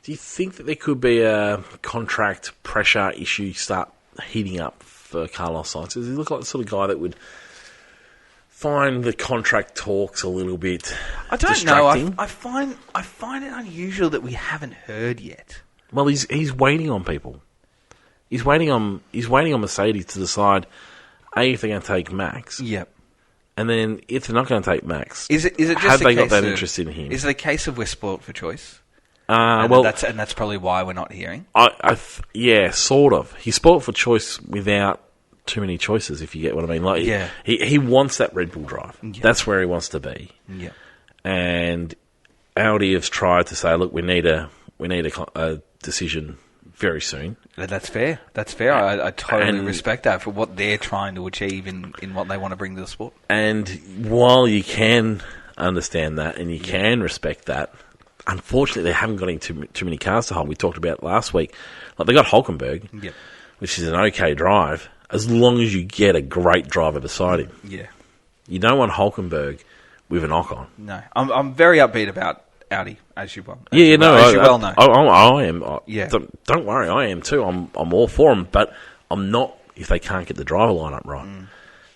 that there could be a contract pressure issue start heating up for Carlos Sainz? Does he look like the sort of guy that would find the contract talks a little bit distracting? I find it unusual that we haven't heard yet. Well, he's waiting on people. He's waiting on Mercedes to decide if they're going to take Max. Yep. And then if they're not going to take Max, is it just have they got that interest in him? Is it a case of we're spoilt for choice? That's probably why we're not hearing. Sort of. He's spoilt for choice without too many choices, if you get what I mean. Like, he wants that Red Bull drive. Yeah. That's where he wants to be. Yeah. And Audi have tried to say, look, we need a decision very soon. That's fair. I totally respect that for what they're trying to achieve in what they want to bring to the sport. And while you can understand that and you can respect that, unfortunately they haven't got too many cars to hold. We talked about it last week. Like, they got Hulkenberg, which is an okay drive, as long as you get a great driver beside him. Yeah. You don't want Hulkenberg with an Ocon. No. I'm very upbeat about Audi, as you well. As you well know. I am. Yeah. Don't worry, I am too. I'm all for them, but I'm not if they can't get the driver lineup right.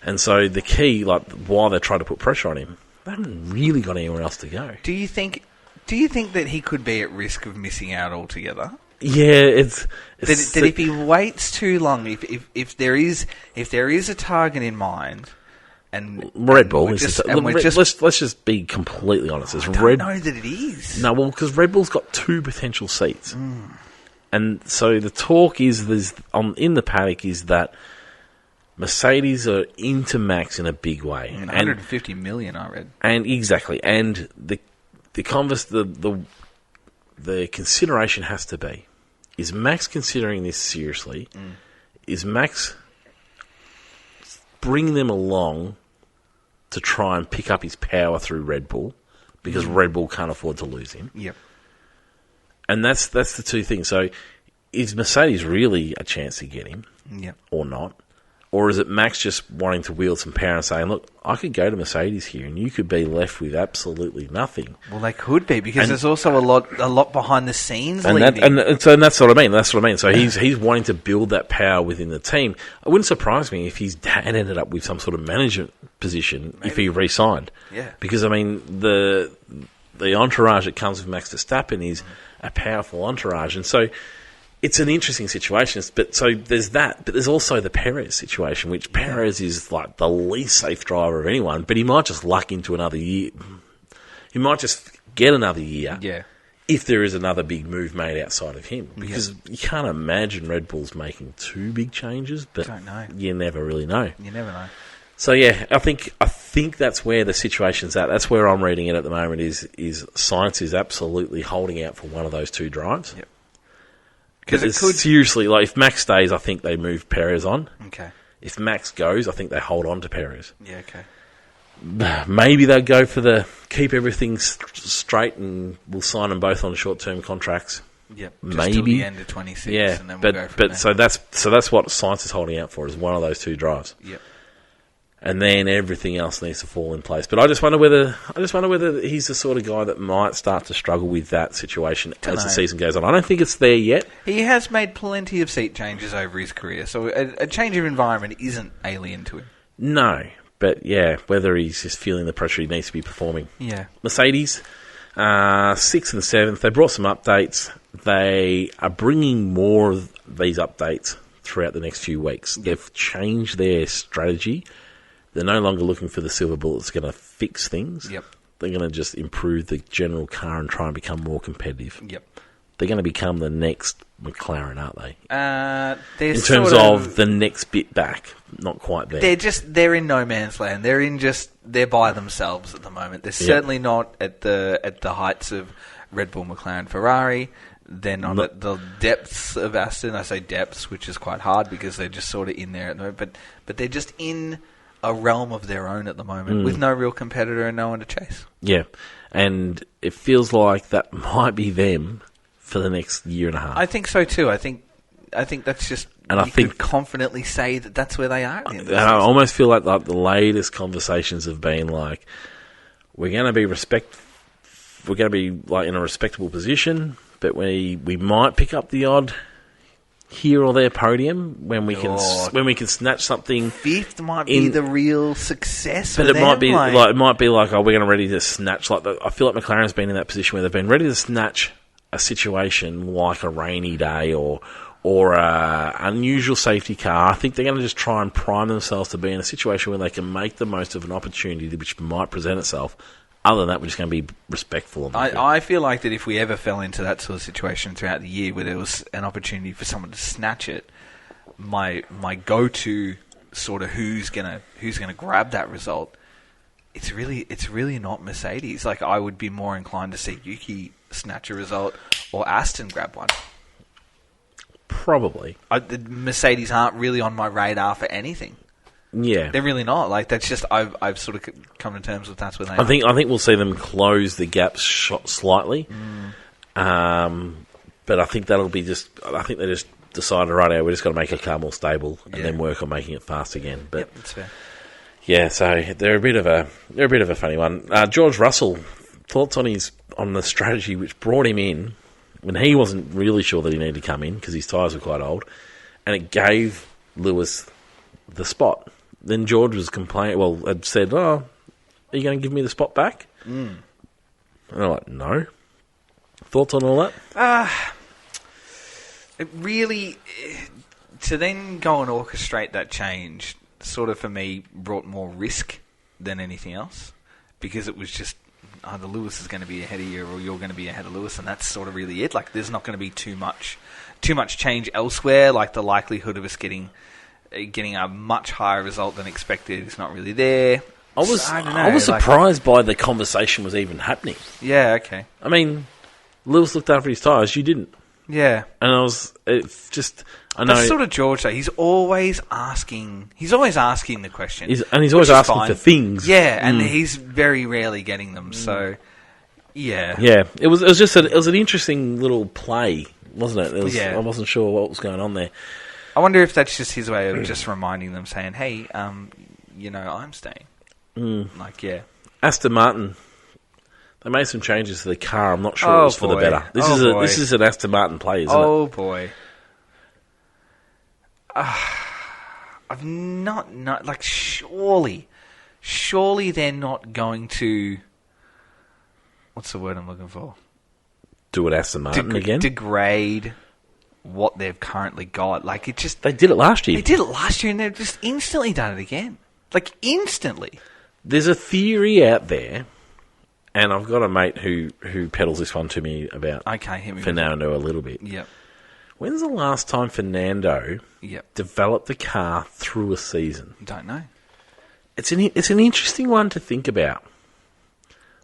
And so the key, like why they try to put pressure on him, they haven't really got anywhere else to go. Do you think that he could be at risk of missing out altogether? Yeah, it's that if he waits too long, if there is a target in mind, and Red Bull let's just be completely honest. I don't know that it is. No, well, because Red Bull's got 2 potential seats, and so the talk is in the paddock is that Mercedes are into Max in a big way. 150 million, I read. And exactly, and the consideration has to be: is Max considering this seriously? Is Max bringing them along to try and pick up his power through Red Bull because Red Bull can't afford to lose him? Yep. And that's the two things. So, is Mercedes really a chance to get him, or not? Or is it Max just wanting to wield some power and saying, look, I could go to Mercedes here and you could be left with absolutely nothing? Well, they could be, because there's also a lot behind the scenes. And that's what I mean. So he's wanting to build that power within the team. It wouldn't surprise me if his dad ended up with some sort of management position if he re-signed. Yeah. Because, I mean, the entourage that comes with Max Verstappen is a powerful entourage. And so it's an interesting situation. But so there's that, but there's also the Perez situation, which Perez is like the least safe driver of anyone, but he might just luck into another year. He might just get another year if there is another big move made outside of him. Because you can't imagine Red Bull's making 2 big changes, but don't know. You never really know. You never know. So yeah, I think that's where the situation's at. That's where I'm reading it at the moment. Is science is absolutely holding out for one of those 2 drives. Yep. Because it could seriously, like if Max stays, I think they move Perez on. Okay. If Max goes, I think they hold on to Perez. Yeah. Okay. Maybe they'll go for keep everything straight and we'll sign them both on short-term contracts. Yep. Maybe till the end of 26. Yeah, and then we'll go from there. so that's what science is holding out for, is one of those 2 drives. Yep. And then everything else needs to fall in place. But I just wonder whether he's the sort of guy that might start to struggle with that situation as the season goes on. I don't think it's there yet. He has made plenty of seat changes over his career, so a change of environment isn't alien to him. No, but yeah, whether he's just feeling the pressure he needs to be performing. Yeah. Mercedes, 6th and 7th. They brought some updates. They are bringing more of these updates throughout the next few weeks. They've changed their strategy. They're no longer looking for the silver bullet that's going to fix things. Yep. They're going to just improve the general car and try and become more competitive. Yep. They're going to become the next McLaren, aren't they? In terms of the next bit back, not quite there. They're in no man's land. They're by themselves at the moment. They're certainly not at the heights of Red Bull, McLaren, Ferrari. They're not at the depths of Aston. I say depths, which is quite hard because they're just sort of in there at the moment. But they're just in a realm of their own at the moment with no real competitor and no one to chase. Yeah, and it feels like that might be them for the next year and a half. I think so too. I think that's just, and I think could confidently say that that's where they are. And I almost feel like the latest conversations have been like, we're going to be like in a respectable position, but we might pick up the odd here or there podium when we can snatch something. 5th might be the real success, but it might be like we're going to ready to snatch. I feel like McLaren's been in that position where they've been ready to snatch a situation like a rainy day or a unusual safety car. I think they're going to just try and prime themselves to be in a situation where they can make the most of an opportunity which might present itself. Other than that, we're just going to be respectful of it. I feel like that if we ever fell into that sort of situation throughout the year where there was an opportunity for someone to snatch it, my go-to sort of who's gonna grab that result, it's really not Mercedes. Like, I would be more inclined to see Yuki snatch a result or Aston grab one. Probably. The Mercedes aren't really on my radar for anything. Yeah, they're really not. Like, that's just I've sort of come to terms with that's where they are. I think we'll see them close the gap slightly, but I think that'll be just. I think they just decided, right, we're just going to make a car more stable and then work on making it fast again. But that's fair. Yeah, so they're a bit of a funny one. George Russell, thoughts on on the strategy which brought him in when he wasn't really sure that he needed to come in because his tyres were quite old, and it gave Lewis the spot. Then George was had said, "Oh, are you going to give me the spot back?" And I'm like, "No." Thoughts on all that? It really, to then go and orchestrate that change, sort of for me brought more risk than anything else, because it was just either Lewis is going to be ahead of you or you're going to be ahead of Lewis, and that's sort of really it. Like, there's not going to be too much change elsewhere. Like, the likelihood of us getting a much higher result than expected is not really there. I was surprised by the conversation was even happening. Yeah, okay. I mean, Lewis looked after his tyres, you didn't. Yeah. And I know. That's sort of George, though. He's always asking the question. He's always asking for things. Yeah, and he's very rarely getting them, so, yeah. Yeah, it was an interesting little play, wasn't it? I wasn't sure what was going on there. I wonder if that's just his way of just reminding them, saying, hey, I'm staying. Like, yeah. Aston Martin, they made some changes to the car. I'm not sure it was for the better. This is an Aston Martin play, isn't it? Oh, boy. I've not like, surely they're not going to, what's the word I'm looking for? Do it Aston Martin again? Degrade what they've currently got. Like, it just... They did it last year. They did it last year, and they've just instantly done it again. Like, instantly. There's a theory out there, and I've got a mate who peddles this one to me about Fernando a little bit. Yep. When's the last time Fernando developed the car through a season? Don't know. It's an interesting one to think about.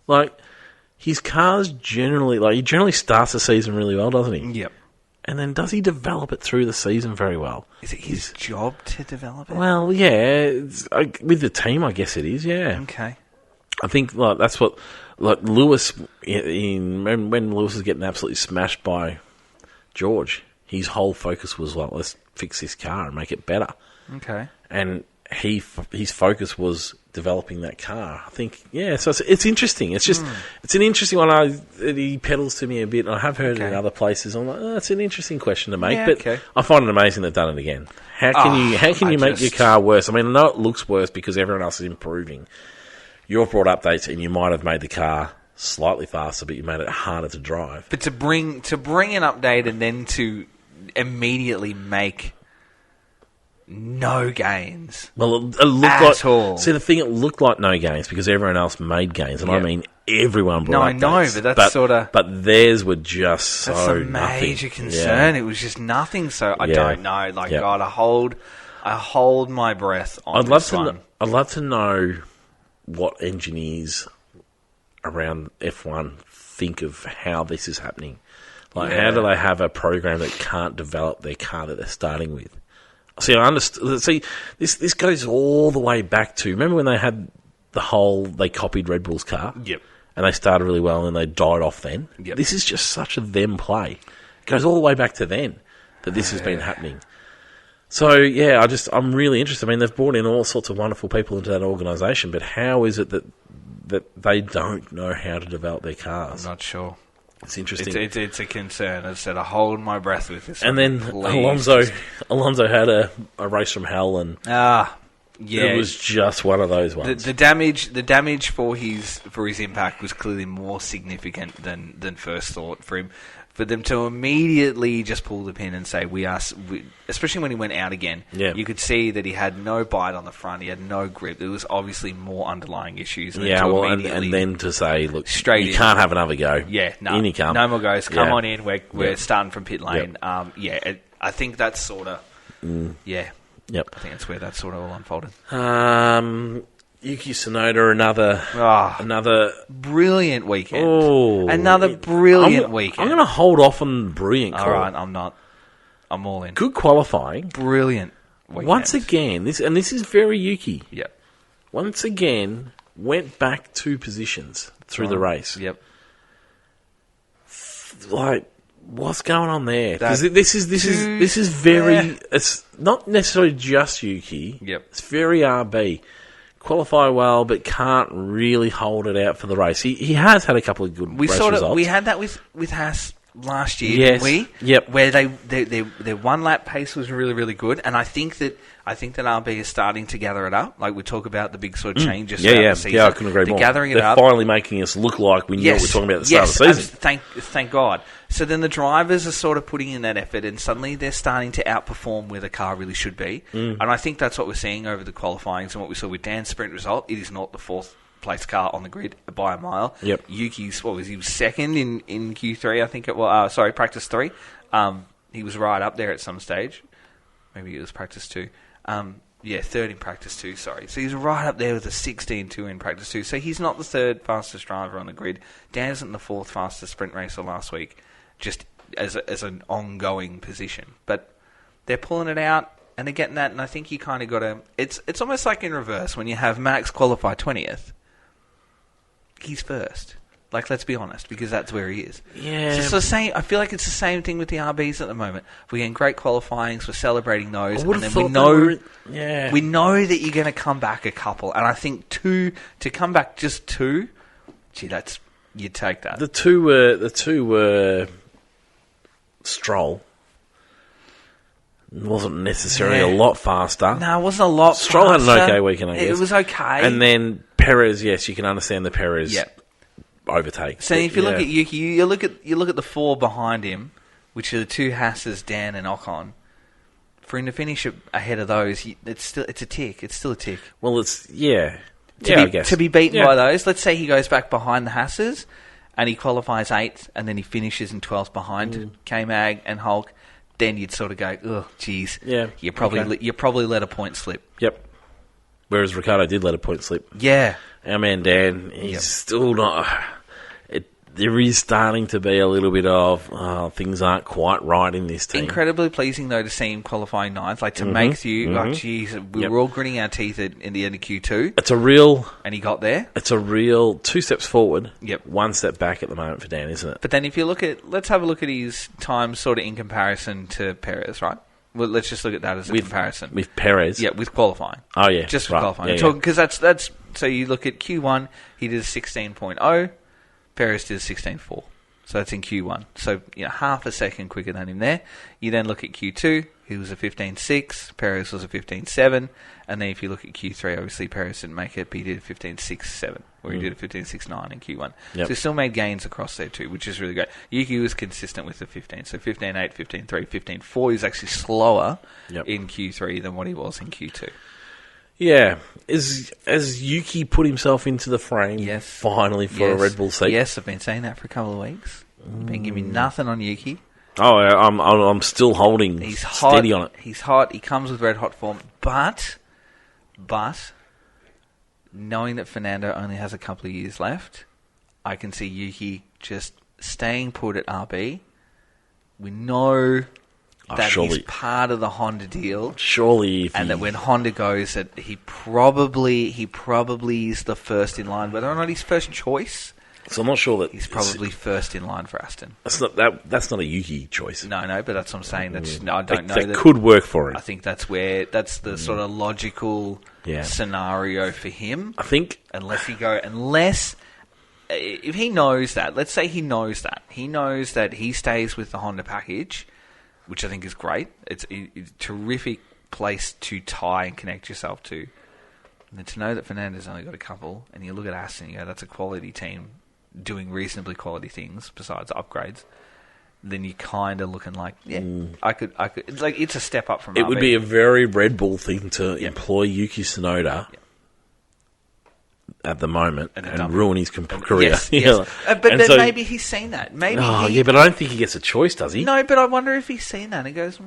Like, his cars generally... Like, he generally starts the season really well, doesn't he? Yep. And then does he develop it through the season very well? Is it his job to develop it? Well, yeah. With the team, I guess it is, yeah. Okay. I think that's what... Like, Lewis... When Lewis was getting absolutely smashed by George, his whole focus was, like, let's fix this car and make it better. Okay. And his focus was developing that car. I think, yeah, so it's interesting. It's just, it's an interesting one. He peddles to me a bit. I have heard it in other places. I'm like, it's an interesting question to make, but I find it amazing they've done it again. How can you make your car worse? I mean, I know it looks worse because everyone else is improving. You've brought updates and you might have made the car slightly faster, but you made it harder to drive. But to bring an update and then to immediately make no gains. Well, it looked all. See, the thing, it looked like no gains because everyone else made gains, and I mean everyone brought updates. No, I know, but that's sort of... But theirs were just so That's a nothing. major concern. Yeah. It was just nothing, so I don't know. Like, God, I hold my breath on this one. I'd love to know what engineers around F1 think of how this is happening. Like, how do they have a program that can't develop their car that they're starting with? See, I understand. See, this goes all the way back to... Remember when they had they copied Red Bull's car? Yep. And they started really well and they died off then? Yep. This is just such a them play. It goes all the way back to then that this has been happening. So, yeah, I'm really interested. I mean, they've brought in all sorts of wonderful people into that organisation, but how is it that they don't know how to develop their cars? I'm not sure. It's interesting. It's a concern. I said, I hold my breath with this. And then Alonso had a race from hell, and it was just one of those ones. The damage for his impact was clearly more significant than first thought for him. For them to immediately just pull the pin and say, especially when he went out again, you could see that he had no bite on the front, he had no grip. There was obviously more underlying issues. And then to say, look, you can't have another go. Yeah, no. In you come. No more goes. Come on in. We're starting from pit lane. Yep. I think that's sort of... Yeah. Yep. I think that's where that sort of all unfolded. Yuki Tsunoda, another brilliant weekend. Oh, another brilliant weekend. I'm going to hold off on brilliant. All right, I'm not. I'm all in. Good qualifying. Brilliant weekend. Once again, this is very Yuki. Yep. Once again, went back 2 positions through the race. Yep. Like, what's going on there? Because this is very. It's not necessarily just Yuki. Yep. It's very RB. qualify well, but can't really hold it out for the race. He has had a couple of good race results. We had that with Haas last year, yes. didn't we? Yep. Where their one lap pace was really, really good, and I think that RB is starting to gather it up. Like we talk about the big sort of changes. Yeah, the season. yeah. I couldn't agree more. Gathering They're it up. finally making us look like we knew what we were talking about at the start of the season. Thank God. So then the drivers are sort of putting in that effort, and suddenly they're starting to outperform where the car really should be. And I think that's what we're seeing over the qualifyings and what we saw with Dan's sprint result. It is not the fourth place car on the grid by a mile. Yep. Yuki's, he was second in Q3, I think it was. Practice 3. He was right up there at some stage. Maybe it was practice 2. Third in practice 2, sorry. So he's right up there with a 16.2 in practice 2. So he's not the third fastest driver on the grid. Dan isn't the fourth fastest sprint racer last week, just as an ongoing position. But they're pulling it out, and they're getting that, and I think you kind of got to... It's almost like in reverse. When you have Max qualify 20th, he's first. Like, let's be honest, because that's where he is. Yeah. So it's the same. I feel like it's the same thing with the RBs at the moment. We're getting great qualifyings. We're celebrating those, and then we know that you're going to come back a couple. And I think to come back just 2, you'd take that. The two were Stroll. Wasn't necessarily a lot faster. No, it wasn't a lot Stroll faster. had an okay weekend, I guess. It was okay. And then Perez, yes, you can understand the Perez. Yep. Overtake. So if you look at Yuki, you look at the 4 behind him, which are the 2 Hasses, Dan and Ocon. For him to finish ahead of those, it's a tick. It's still a tick. Well, I guess To be beaten by those, let's say he goes back behind the Hasses, and he qualifies 8th, and then he finishes in 12th behind K-Mag and Hulk. Then you'd sort of go, oh, geez. Yeah. You probably let a point slip. Yep. Whereas Ricciardo did let a point slip. Yeah. Our man Dan, he's still not... There is starting to be a little bit of things aren't quite right in this team. Incredibly pleasing, though, to see him qualifying 9th. Like, to make you... Oh, geez, we were all gritting our teeth in the end of Q2. It's a real... And he got there. It's a real 2 steps forward, 1 step back at the moment for Dan, isn't it? But then if you look at... Let's have a look at his time sort of in comparison to Perez, right? Well, let's just look at that as a comparison. With Perez? Yeah, with qualifying. Oh, yeah. Just for qualifying. Because that's... So you look at Q1, he did a 16.0. Perez did a 16.4. So that's in Q1. So, half a second quicker than him there. You then look at Q2, he was a 15.6, Perez was a 15.7, and then if you look at Q3, obviously Perez didn't make it, but he did a 15.67, or he did a 15.69 in Q1. So he still made gains across there too, which is really great. Yuki was consistent with the 15, so 15.8, 15.3, 15.4. He was actually slower in Q3 than what he was in Q2. Yeah. Has Yuki put himself into the frame finally for a Red Bull seat? Yes, I've been saying that for a couple of weeks. Been giving me nothing on Yuki. Oh, I'm still holding steady on it. He's hot. He comes with red hot form. But knowing that Fernando only has a couple of years left, I can see Yuki just staying put at RB. We know that he's part of the Honda deal. Surely, that when Honda goes, that he probably is the first in line. Whether or not he's first choice, so I'm not sure that he's probably first in line for Aston. That's not a Yuki choice. No, but that's what I'm saying. I don't know. That could work for him. I think that's the sort of logical scenario for him. I think unless if he knows that, let's say he knows that he stays with the Honda package, which I think is great. It's a terrific place to tie and connect yourself to. And then to know that Fernando's only got a couple, and you look at Aston and you go, that's a quality team doing reasonably quality things besides upgrades, then you're kind of looking like, I could. It's like it's a step up from it RB. Would be a very Red Bull thing to employ Yuki Tsunoda at the moment and ruin his career. Yes. But then maybe he's seen that. But I don't think he gets a choice, does he? No, but I wonder if he's seen that. He goes,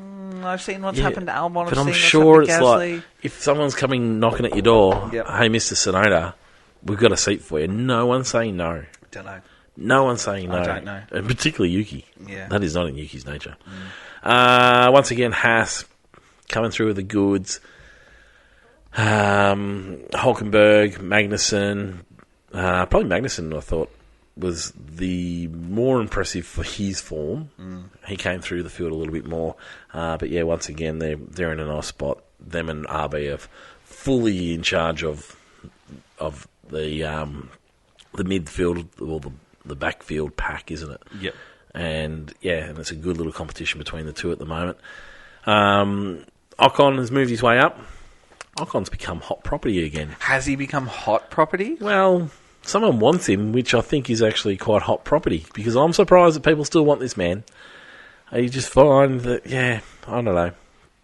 I've seen what's happened to Albon. But I'm sure it's like, if someone's knocking at your door, hey, Mr. Tsunoda, we've got a seat for you. No one's saying no. Don't know. No one's saying no. I don't know. And particularly Yuki. Yeah. That is not in Yuki's nature. Once again, Haas coming through with the goods. Hulkenberg, Magnussen, probably Magnussen, I thought, was the more impressive for his form. He came through the field a little bit more. But once again, they're in a nice spot. Them and RB are fully in charge of the midfield or the backfield pack, isn't it? Yep. And it's a good little competition between the two at the moment. Ocon has moved his way up. Ocon's become hot property again. Has he become hot property? Well, someone wants him, which I think is actually quite hot property, because I'm surprised that people still want this man. You just find that, I don't know.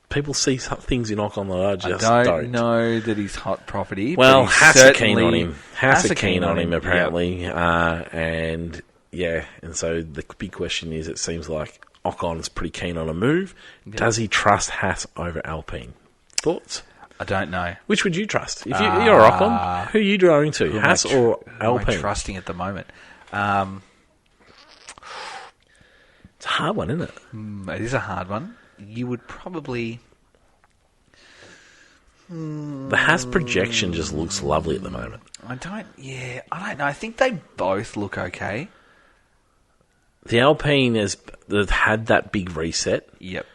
People see some things in Ocon that I just don't know that he's hot property. Well, but Haas are keen on him. Haas are keen on him, apparently. Yep. And so the big question is, it seems like Ocon's pretty keen on a move. Yep. Does he trust Haas over Alpine? Thoughts? I don't know. Which would you trust? If you're Ocon, who are you driving to? Haas or Alpine? Who am I trusting at the moment? It's a hard one, isn't it? It is a hard one. You would probably... The Haas projection just looks lovely at the moment. I don't know. I think they both look okay. The Alpine they've had that big reset. Yep.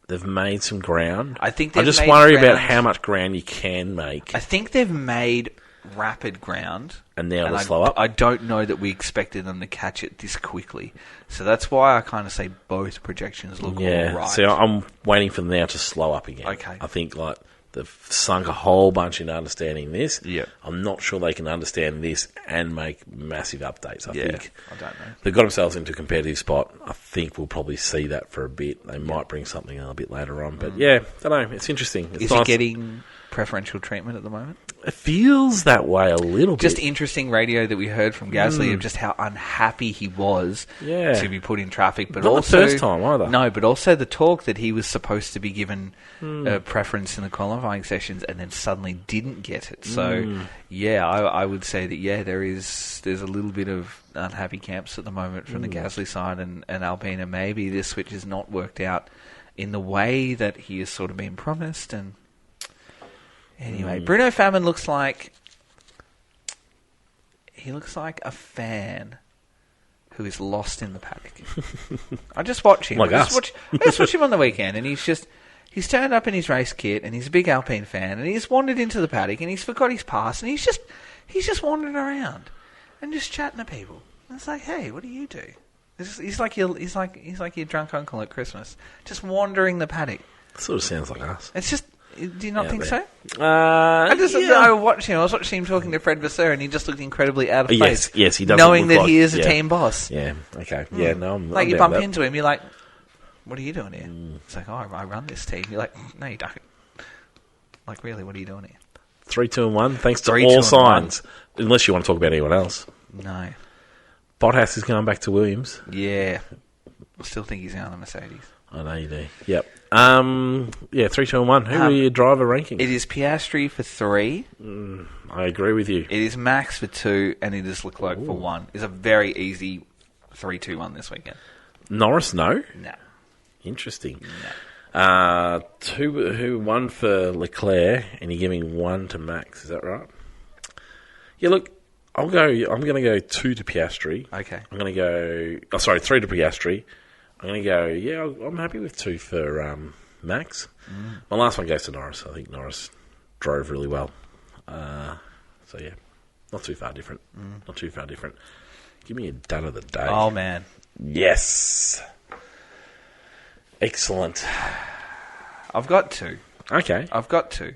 They've made some ground. I just worry about how much ground you can make. I think they've made rapid ground. And now they'll slow up. I don't know that we expected them to catch it this quickly. So that's why I kind of say both projections look all right. So I'm waiting for them now to slow up again. Okay. I think they've sunk a whole bunch into understanding this. Yep. I'm not sure they can understand this and make massive updates. I think I don't know. they've got themselves into a competitive spot. I think we'll probably see that for a bit. They might bring something a bit later on. But don't know. It's interesting. It's Is nice. he getting preferential treatment at the moment? It feels that way a little bit. Just interesting radio that we heard from Gasly of just how unhappy he was to be put in traffic. But not also, the first time either. No, but also the talk that he was supposed to be given a preference in the qualifying sessions and then suddenly didn't get it. So, I would say that, there's a little bit of unhappy camps at the moment from the Gasly side and Alpine, and maybe this switch has not worked out in the way that he has sort of been promised. And anyway, Bruno Famine looks like a fan who is lost in the paddock. I just watch him. Like I us. just watch him on the weekend, and he's turned up in his race kit, and he's a big Alpine fan, and he's wandered into the paddock, and he's forgot his pass, and he's just wandering around and just chatting to people. And it's like, hey, what do you do? He's like your drunk uncle at Christmas, just wandering the paddock. Sort of sounds like us. It's just. Do you not think there. so? I was watching him talking to Fred Vasseur, and he just looked incredibly out of place. Yes, he does. Knowing that he is a team boss. Yeah, okay. Yeah, no, I'm like, I'm you down bump with that. into him, you're like, what are you doing here? It's like, I run this team. You're like, no, you don't. Like, really, what are you doing here? 3, 2, and 1, thanks to 3, all 2, and signs. Unless you want to talk about anyone else. No. Bottas is going back to Williams. Yeah. I still think he's on the Mercedes. I know you do. Yep. 3, 2, and 1. Who are your driver rankings? It is Piastri for 3. I agree with you. It is Max for 2, and it is Leclerc for 1. It's a very easy 3-2-1 this weekend. Norris, no? No. Interesting. No. 1 for Leclerc, and you're giving 1 to Max. Is that right? Yeah, look, I'm going to go 2 to Piastri. Okay. I'm going to go... 3 to Piastri. I'm going to go, I'm happy with 2 for Max. My last one goes to Norris. I think Norris drove really well. Not too far different. Not too far different. Give me a dud of the day. Oh, man. Yes. Excellent. I've got 2. Okay. I've got 2.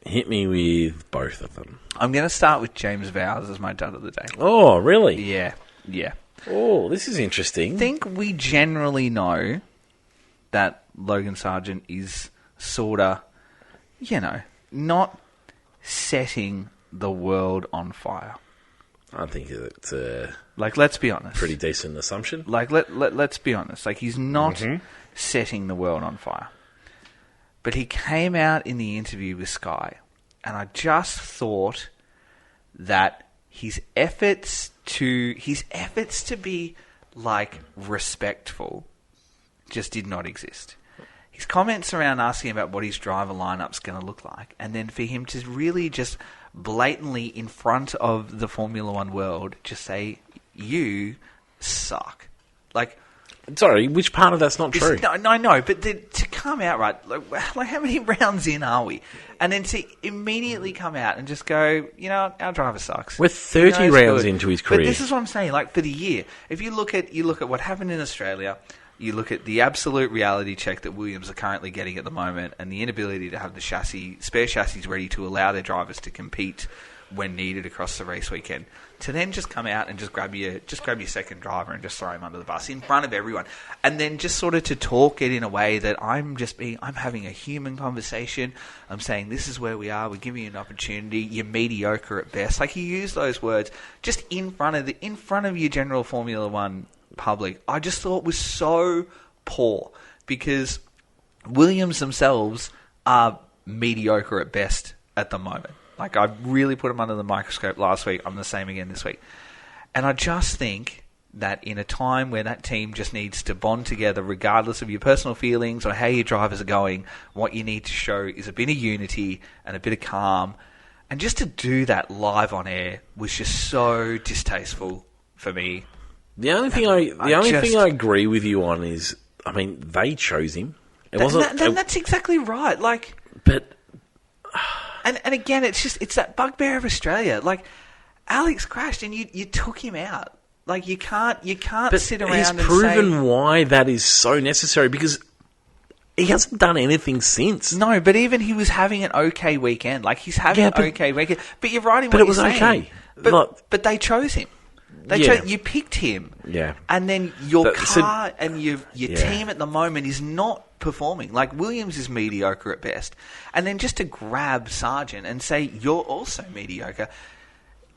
Hit me with both of them. I'm going to start with James Vowers as my dud of the day. Oh, really? Yeah. Oh, this is interesting. I think we generally know that Logan Sargent is sort of, not setting the world on fire. I think it's a let's be honest. pretty decent assumption. Let's be honest. He's not setting the world on fire. But he came out in the interview with Sky, and I just thought that his efforts to be respectful just did not exist. His comments around asking about what his driver lineup's going to look like, and then for him to really just blatantly in front of the Formula One world just say, you suck. Sorry, which part of that's not true? No, but to come out, right, like how many rounds in are we? And then to immediately come out and just go, our driver sucks. We're 30 rounds into his career. But this is what I'm saying, like for the year. If you look at what happened in Australia, you look at the absolute reality check that Williams are currently getting at the moment, and the inability to have the spare chassis ready to allow their drivers to compete when needed across the race weekend. To then just come out and just grab your second driver and just throw him under the bus in front of everyone, and then just sort of to talk it in a way that I'm having a human conversation. I'm saying this is where we are. We're giving you an opportunity. You're mediocre at best. Like, he used those words just in front of your general Formula One public. I just thought was so poor, because Williams themselves are mediocre at best at the moment. Like, I really put them under the microscope last week. I'm the same again this week. And I just think that in a time where that team just needs to bond together, regardless of your personal feelings or how your drivers are going, what you need to show is a bit of unity and a bit of calm. And just to do that live on air was just so distasteful for me. The only thing I agree with you on is, I mean, they chose him. That's exactly right. Like, but. And again, it's that bugbear of Australia. Like, Alex crashed and you took him out. Like, you can't sit around and say... He's proven why that is so necessary, because he hasn't done anything since. No, but even he was having an okay weekend. Like, he's having an okay weekend. But you're right in what you're saying. But it was okay. But they chose him. You picked him. Yeah. And then your car and your team at the moment is not performing. Like, Williams is mediocre at best. And then just to grab Sargent and say, you're also mediocre.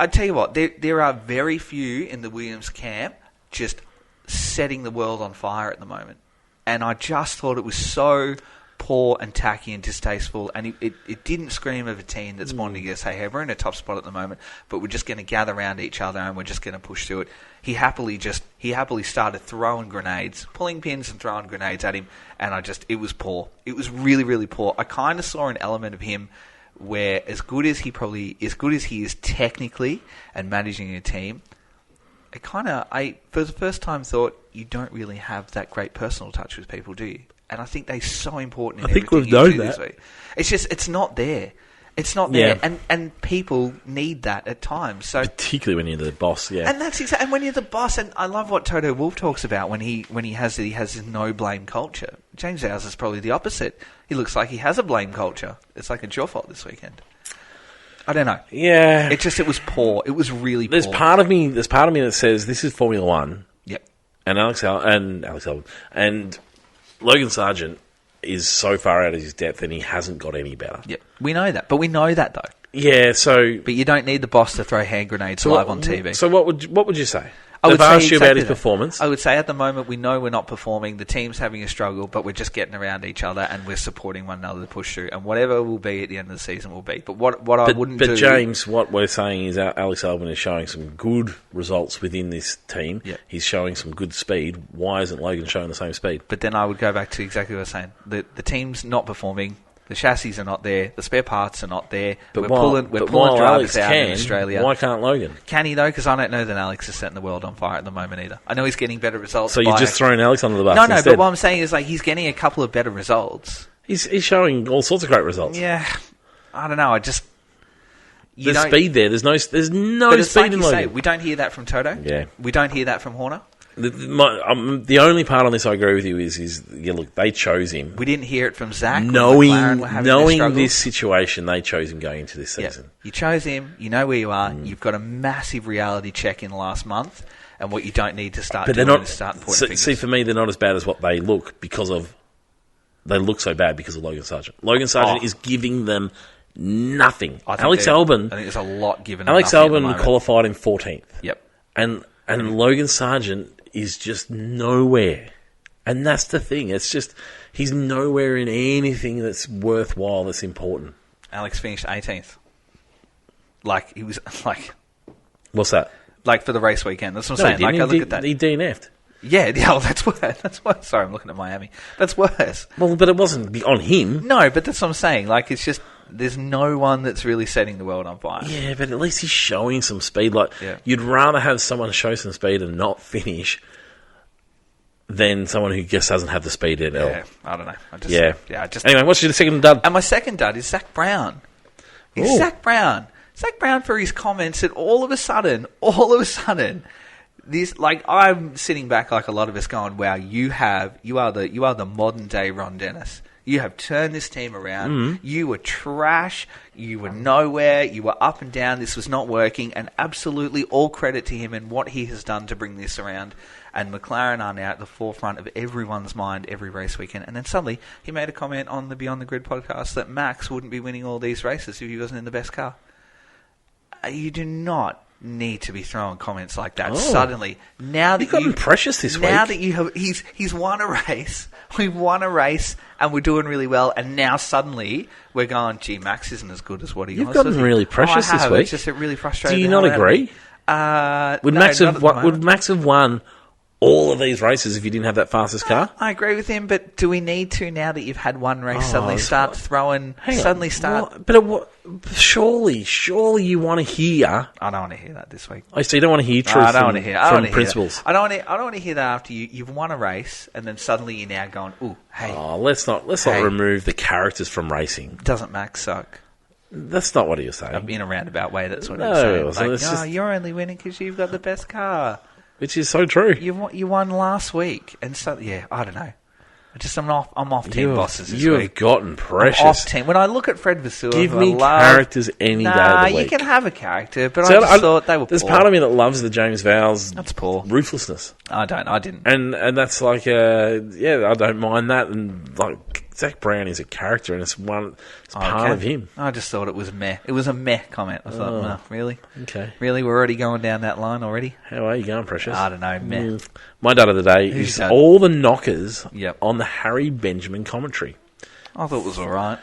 I tell you what, there are very few in the Williams camp just setting the world on fire at the moment. And I just thought it was so poor and tacky and distasteful, and it didn't scream of a team that's bonding us. Hey, we're in a top spot at the moment, but we're just going to gather around each other and we're just going to push through it. He happily started throwing grenades, pulling pins and throwing grenades at him, and it was poor. It was really, really poor. I kind of saw an element of him where, as good as he is technically and managing a team, I for the first time thought, you don't really have that great personal touch with people, do you? And I think they're so important in everything you do this week. It's just, it's not there. It's not there. And people need that at times. So particularly when you're the boss, yeah. And that's exactly, and when you're the boss, and I love what Toto Wolff talks about when he has this no blame culture. James Vowles is probably the opposite. He looks like he has a blame culture. It's like, it's your fault this weekend. I don't know. Yeah. It was poor. It was really poor. There's part of me that says this is Formula One. Yep. And Alex Albon and Logan Sargent is so far out of his depth and he hasn't got any better. Yep. We know that. But we know that, though. Yeah, so... But you don't need the boss to throw hand grenades live on TV. So what would you say? I've asked you about his performance. I would say at the moment we know we're not performing. The team's having a struggle, but we're just getting around each other and we're supporting one another to push through. And whatever will be at the end of the season will be. But I wouldn't do... But James, what we're saying is Alex Albon is showing some good results within this team. Yep. He's showing some good speed. Why isn't Logan showing the same speed? But then I would go back to exactly what I was saying. The team's not performing. The chassis are not there. The spare parts are not there. But we're pulling drivers out in Australia. Why can't Logan? Can he, though? Because I don't know that Alex is setting the world on fire at the moment either. I know he's getting better results. So you're just throwing Alex under the bus No, instead. but what I'm saying is, like, he's getting a couple of better results. He's showing all sorts of great results. Yeah. I don't know. There's speed there. There's no speed like in Logan. Say, we don't hear that from Toto. Yeah. We don't hear that from Horner. The only part on this I agree with you is look, they chose him. We didn't hear it from Zach. Knowing this situation, they chose him going into this season. Yeah. You chose him. You know where you are. You've got a massive reality check in the last month, and what you don't need to start doing is start pointing fingers. See, for me, they're not as bad as what they look they look so bad because of Logan Sargent. Logan Sargent is giving them nothing. Alex Albon... I think there's a lot given them. Alex Albon qualified in 14th. Yep. And Logan Sargent is just nowhere. And that's the thing. It's just, he's nowhere in anything that's worthwhile, that's important. Alex finished 18th. Like, he was, like... What's that? Like, for the race weekend. That's what I'm saying. Like, I look at that. He DNF'd. Yeah, well, that's worse. Sorry, I'm looking at Miami. That's worse. Well, but it wasn't on him. No, but that's what I'm saying. Like, it's just... There's no one that's really setting the world on fire. Yeah, but at least he's showing some speed. Like, you'd rather have someone show some speed and not finish than someone who just doesn't have the speed at all. Yeah, I don't know. Anyway, what's your second dud? And my second dud is Zach Brown. Ooh. Zach Brown for his comments that all of a sudden, this, like, I'm sitting back like a lot of us going, wow, you are the modern day Ron Dennis. You have turned this team around. You were trash. You were nowhere. You were up and down. This was not working. And absolutely all credit to him and what he has done to bring this around. And McLaren are now at the forefront of everyone's mind every race weekend. And then suddenly he made a comment on the Beyond the Grid podcast that Max wouldn't be winning all these races if he wasn't in the best car. You do not need to be throwing comments like that suddenly. Now that you've gotten precious this week. Now that you have, he's won a race. We've won a race, and we're doing really well. And now suddenly we're going, gee, Max isn't as good as what he was. You've gotten really precious this week. It's just really frustrating. Do you not agree? Would Max have won all of these races if you didn't have that fastest car? I agree with him, but do we need to, now that you've had one race, suddenly start throwing... Surely you want to hear... I don't want to hear that this week. Oh, so you don't want to hear truth from principles? I don't want to hear that after you've won a race, and then suddenly you're now going, ooh, hey... Oh, let's not remove the characters from racing. Doesn't Max suck? That's not what he was saying. In a roundabout way, that's what he was saying. Like, you're only winning because you've got the best car. Which is so true. You won last week, and so I don't know. I'm off team bosses this week. You have gotten precious. I'm off team. When I look at Fred Vasseur, give me characters any day of the week. You can have a character, but I just thought they were. There's poor. part of me that loves the James Vowles. That's poor Ruthlessness. I didn't. And that's like I don't mind that. And like Zach Brown is a character, and it's part of him. I just thought it was meh. It was a meh comment. I thought, no, really? Okay. Really? We're already going down that line already? How are you going, Precious? I don't know, meh. My dud of the day is all the knockers on the Harry Benjamin commentary. I thought it was alright.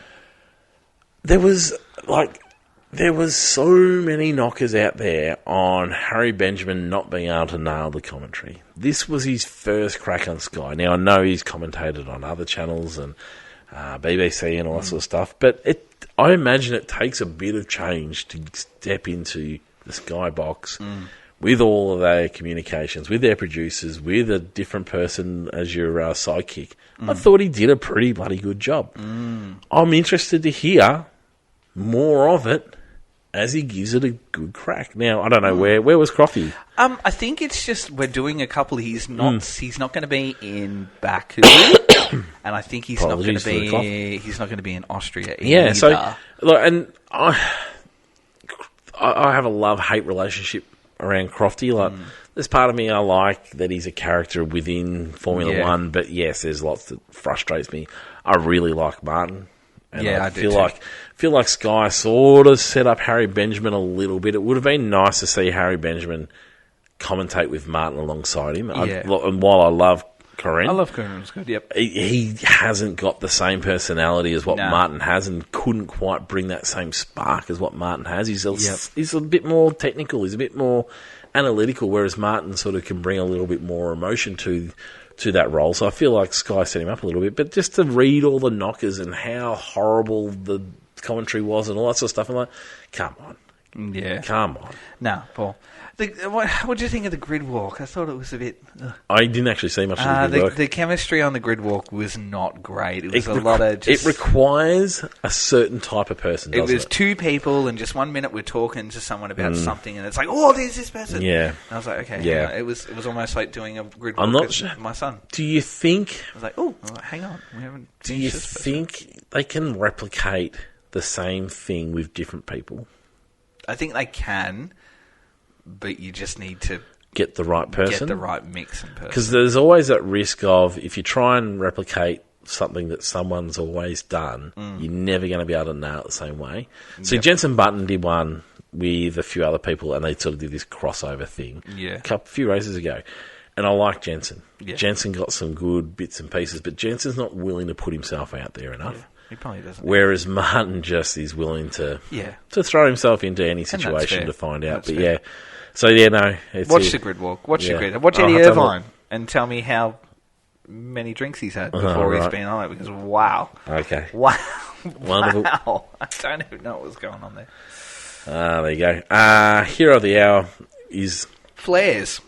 There was so many knockers out there on Harry Benjamin not being able to nail the commentary. This was his first crack on Sky. Now, I know he's commentated on other channels and BBC and all that sort of stuff, but I imagine it takes a bit of change to step into the Sky box with all of their communications, with their producers, with a different person as your sidekick. I thought he did a pretty bloody good job. I'm interested to hear more of it as he gives it a good crack. Now, I don't know where was Crofty? I think it's just we're doing a couple. He's not going to be in Baku, and I think he's not going to be in Austria either. Yeah, so look, and I have a love-hate relationship around Crofty. Like, there's part of me I like that he's a character within Formula One, but yes, there's lots that frustrates me. I really like Martin. And I feel like Sky sort of set up Harry Benjamin a little bit. It would have been nice to see Harry Benjamin commentate with Martin alongside him. And while I love Corinne, It's good. Yep. He hasn't got the same personality as what Martin has, and couldn't quite bring that same spark as what Martin has. He's a bit more technical. He's a bit more analytical, whereas Martin sort of can bring a little bit more emotion to that role. So I feel like Sky set him up a little bit. But just to read all the knockers and how horrible the commentary was and all that sort of stuff, I'm like, come on. Yeah. Come on. No, Paul. What do you think of the grid walk? I thought it was a bit... I didn't actually see much of the grid walk. The chemistry on the grid walk was not great. It was a lot of just... It requires a certain type of person, doesn't it? It was two people, and just 1 minute we're talking to someone about something, and it's like, oh, there's this person. Yeah. And I was like, okay. Yeah. It was almost like doing a grid walk with my son. Do you think... I was like, oh, hang on. We haven't... Do you think they can replicate the same thing with different people? I think they can... But you just need to get the right person, get the right mix and person. Because there's always that risk of, if you try and replicate something that someone's always done, you're never going to be able to nail it the same way. So Jenson Button did one with a few other people, and they sort of did this crossover thing a few races ago. And I like Jenson. Yeah. Jenson got some good bits and pieces, but Jenson's not willing to put himself out there enough. Yeah. He probably doesn't. Whereas Martin just is willing to throw himself into any situation to find out. That's fair. So, no. Watch the grid walk. Watch the grid. Watch Eddie Irvine and tell me how many drinks he's had before he's been on it, because wow. Okay. Wow. Wonderful. Wow. I don't even know what was going on there. There you go. Hero of the hour is... Flares.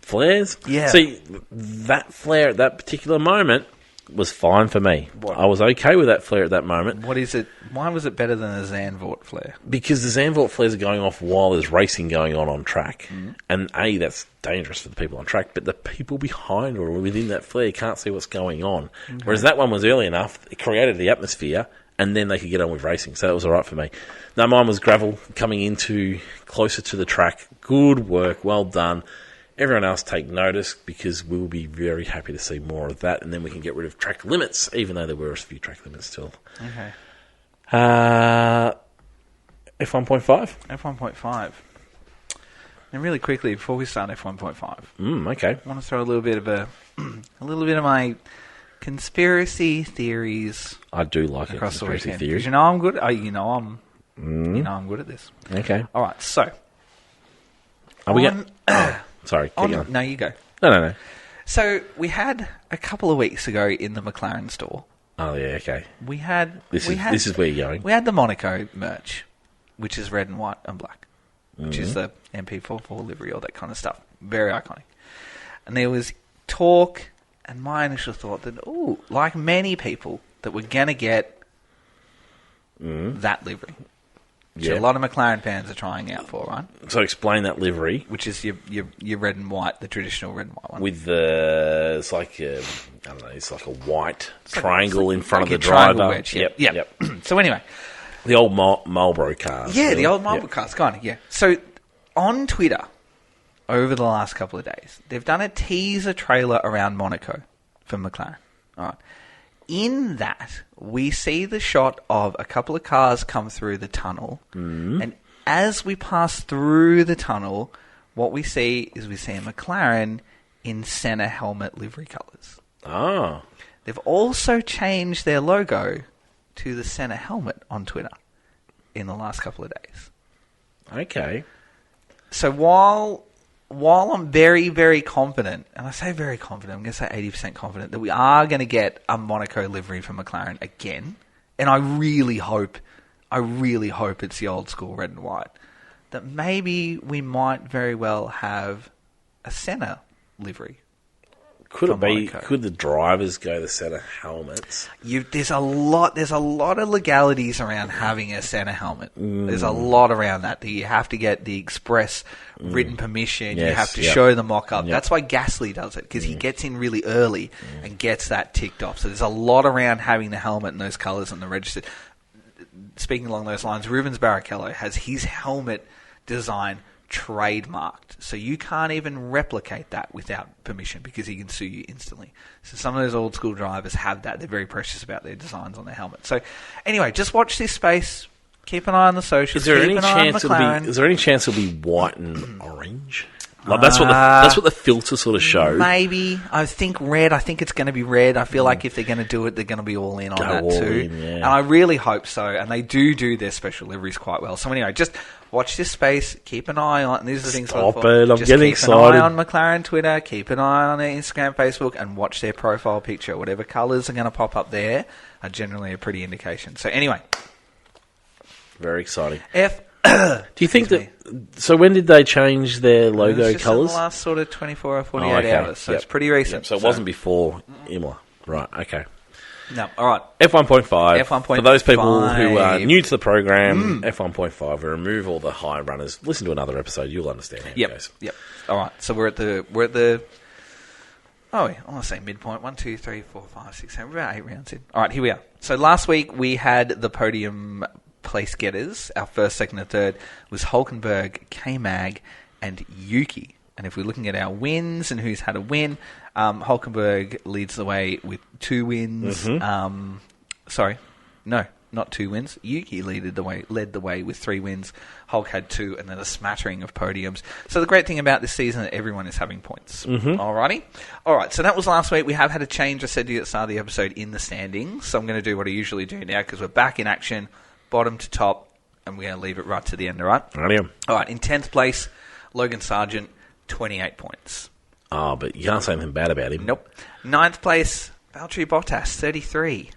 flares. Yeah. See, that flare at that particular moment was fine for me. What? I was okay with that flare at that moment. What is it? Why was it better than a Zandvoort flare? Because the Zandvoort flares are going off while there's racing going on track. And A, that's dangerous for the people on track, but the people behind or within that flare can't see what's going on. Okay. Whereas that one was early enough, it created the atmosphere, and then they could get on with racing. So that was all right for me. No, mine was gravel coming into closer to the track. Good work, well done. Everyone else take notice because we'll be very happy to see more of that, and then we can get rid of track limits, even though there were a few track limits still. Okay. F1.5? F1.5. And really quickly, before we start F1.5, Okay. I want to throw a little bit of a little bit of my conspiracy theories. I do like across the conspiracy weekend. theories. Because you know I'm good. I'm good at this. Okay. All right. So, Are we going? Sorry. Keep going. No, you go. No. So we had a couple of weeks ago in the McLaren store. Oh yeah. Okay. This is where you're going. We had the Monaco merch, which is red and white and black, which is the MP44 livery, all that kind of stuff. Very iconic. And there was talk, and my initial thought that, like many people, that we're going to get that livery. Which a lot of McLaren fans are trying out for, right? So explain that livery. Which is your red and white, the traditional red and white one. With it's like a white triangle in front of the triangle driver. Wedge, yep. So anyway. The old Marlboro cars. Yeah, the old Marlboro cars, kind of, yeah. So on Twitter, over the last couple of days, they've done a teaser trailer around Monaco for McLaren. All right. In that, we see the shot of a couple of cars come through the tunnel. And as we pass through the tunnel, what we see is a McLaren in Senna helmet livery colours. Oh. They've also changed their logo to the Senna helmet on Twitter in the last couple of days. Okay. So while I'm very, very confident, and I say very confident, I'm going to say 80% confident, that we are going to get a Monaco livery from McLaren again, and I really hope it's the old school red and white, that maybe we might very well have a Senna livery. Could it be? Monaco. Could the drivers go the Senna helmets? There's a lot of legalities around having a Senna helmet. There's a lot around that. You have to get the express written permission. Yes, you have to show the mock-up. That's why Gasly does it, because he gets in really early and gets that ticked off. So there's a lot around having the helmet and those colours and the registered. Speaking along those lines, Rubens Barrichello has his helmet design trademarked, so you can't even replicate that without permission because he can sue you instantly. So some of those old school drivers have that. They're very precious about their designs on their helmet. So anyway, just watch this space. Keep an eye on the socials. Is there any chance it'll be white and orange? Like that's what the filter sort of showed. Maybe. I think red. I think it's going to be red. I feel like if they're going to do it, they're going to be all in on that too. And I really hope so. And they do their special liveries quite well. So anyway, just watch this space. Keep an eye on. And these are the things. Stop it! I'm getting excited. Keep an eye on McLaren Twitter. Keep an eye on their Instagram, Facebook, and watch their profile picture. Whatever colours are going to pop up there are generally a pretty indication. So anyway, very exciting. Do you think that? So when did they change their logo colours? In the last sort of 24 or 48 hours. So it's pretty recent. So it wasn't before Imola, right? Okay. No, all right. F1.5. For those people who are new to the program, F1.5. We remove all the high runners. Listen to another episode. You'll understand how it goes. Yep. All right. So we're at the. Oh, I want to say midpoint. 1, 2, 3, 4, 5, 6, 7. We're about 8 rounds in. All right. Here we are. So last week we had the podium place getters. Our first, second, and third was Hulkenberg, K-Mag, and Yuki. And if we're looking at our wins and who's had a win, Hulkenberg leads the way with 2 wins. Sorry, no, not 2 wins. Yuki led the way with 3 wins. Hulk had 2, and then a smattering of podiums. So the great thing about this season is that everyone is having points. Alrighty, all right. So that was last week. We have had a change. I said to you at the start of the episode in the standings. So I'm going to do what I usually do now because we're back in action. Bottom to top, and we're going to leave it right to the end, all right? All right, in 10th place, Logan Sargent, 28 points. Oh, but you can't say anything bad about him. Nope. 9th place, Valtteri Bottas, 33.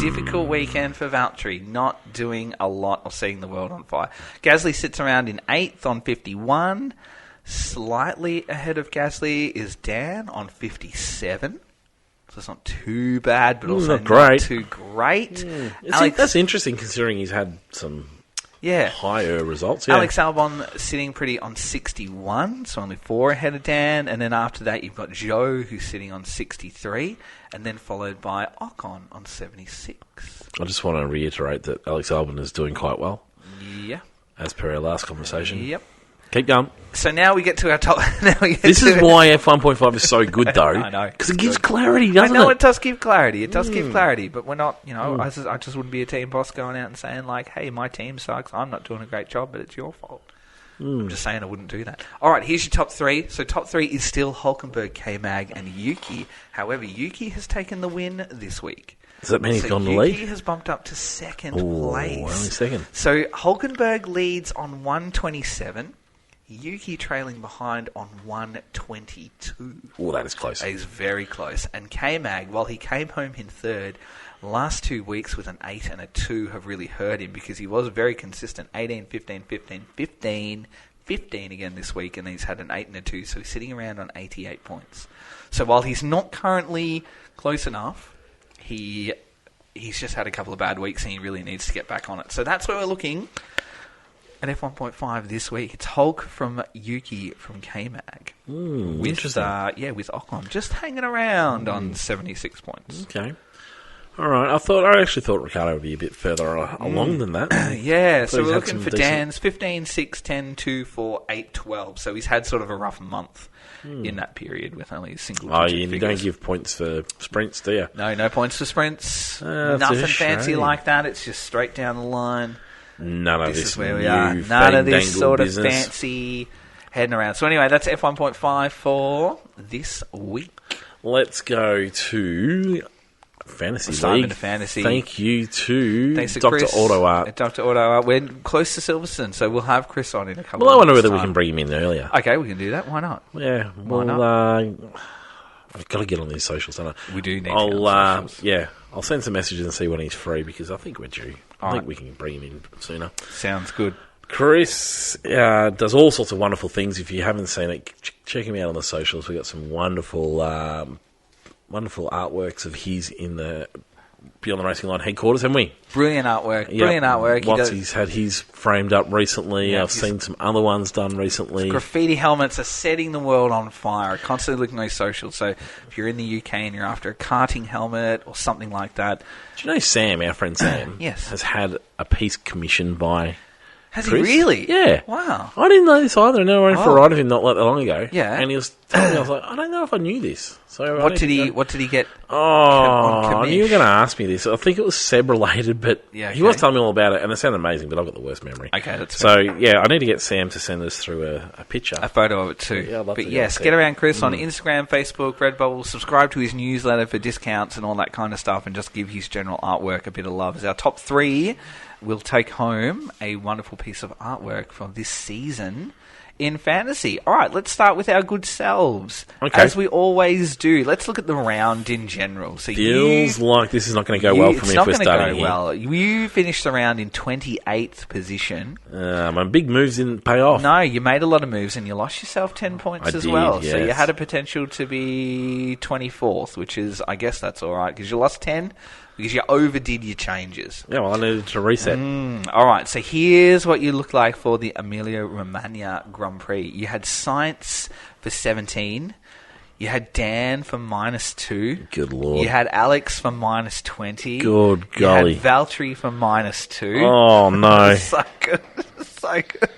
Difficult weekend for Valtteri, not doing a lot or setting the world on fire. Gasly sits around in 8th on 51. Slightly ahead of Gasly is Dan on 57. So it's not too bad, but also not great. too great. That's interesting considering he's had some higher results. Yeah. Alex Albon sitting pretty on 61, so only 4 ahead of Dan. And then after that, you've got Zhou, who's sitting on 63, and then followed by Ocon on 76. I just want to reiterate that Alex Albon is doing quite well. Yeah. As per our last conversation. Yep. Keep going. So now we get to our top. This is why F1.5 is so good, though. I know. Because it gives clarity, doesn't it? I know it does give clarity. It does give clarity, but we're not, I just wouldn't be a team boss going out and saying, like, hey, my team sucks. I'm not doing a great job, but it's your fault. I'm just saying I wouldn't do that. All right, here's your top 3. So top 3 is still Hulkenberg, K-Mag, and Yuki. However, Yuki has taken the win this week. Does that mean he's gone to the lead? Yuki has bumped up to second place. Only second. So Hulkenberg leads on 127. Yuki trailing behind on 122. Oh, that is close. He's very close. And K-Mag, while he came home in third, last 2 weeks with an 8 and a 2 have really hurt him because he was very consistent. 18, 15, 15, 15, 15 again this week, and he's had an 8 and a 2, so he's sitting around on 88 points. So while he's not currently close enough, he's just had a couple of bad weeks and he really needs to get back on it. So that's where we're looking at F1.5 this week. It's Hulk from Yuki from K-Mag. Interesting. With Ocon just hanging around on 76 points. Okay. All right. I actually thought Ricciardo would be a bit further along than that. So we're looking for Dan's 15, 6, 10, 2, 4, 8, 12. So he's had sort of a rough month in that period with only single digit you don't give points for sprints, do you? No points for sprints. Nothing fancy like that. It's just straight down the line. None of This this is where we are. None of this sort of fancy heading around. So anyway, that's F1.5 for this week. Let's go to Fantasy Simon League. To fantasy. Thank you to Thanks to Dr. Chris. Auto Art. Dr. Auto Art. We're close to Silverstone, so we'll have Chris on in a couple Well, I of wonder minutes' whether we time. can bring him in earlier. Okay, we can do that. Why not? Yeah. Why not? I've got to get on these socials, don't I? We do need to get on socials. Yeah. I'll send some messages and see when he's free because I think we're due. I think we can bring him in sooner. Sounds good. Chris does all sorts of wonderful things. If you haven't seen it, check him out on the socials. We've got some wonderful artworks of his in the Beyond the Racing Line headquarters, haven't we? Brilliant artwork. Yep. Brilliant artwork. He's had his framed up recently. I've seen some other ones done recently. Graffiti helmets are setting the world on fire. Constantly looking at those socials. So if you're in the UK and you're after a karting helmet or something like that. Do you know Sam, our friend Sam, has had a piece commissioned by Has Chris? he really? Yeah. Wow. I didn't know this either. I never went for a ride of him not that long ago. Yeah. And he was telling me, I was like, I don't know if I knew this. So What did he get? I knew you were going to ask me this. I think it was Seb related, but he was telling me all about it, and it sounded amazing, but I've got the worst memory. Okay, that's so, fair. I need to get Sam to send us through a picture. A photo of it too. Yeah, I'd love but to yes, get around Chris on Instagram, Facebook, Redbubble, subscribe to his newsletter for discounts and all that kind of stuff, and just give his general artwork a bit of love. As our top 3 will take home a wonderful piece of artwork from this season in fantasy. All right, let's start with our good selves. Okay. As we always do, let's look at the round in general. So Feels like this is not going to go well for me if we're starting here. It's not going to go well. You finished the round in 28th position. My big moves didn't pay off. No, you made a lot of moves and you lost yourself 10 points as well. Yes. So you had a potential to be 24th, which is, I guess that's all right, because you lost 10 because you overdid your changes. Yeah, well, I needed to reset. All right, so here's what you look like for the Emilia-Romagna Grand Prix. You had Sainz for 17. You had Dan for -2. Good Lord. You had Alex for -20. Good golly. You had Valtteri for -2. Oh, no. So good. So good.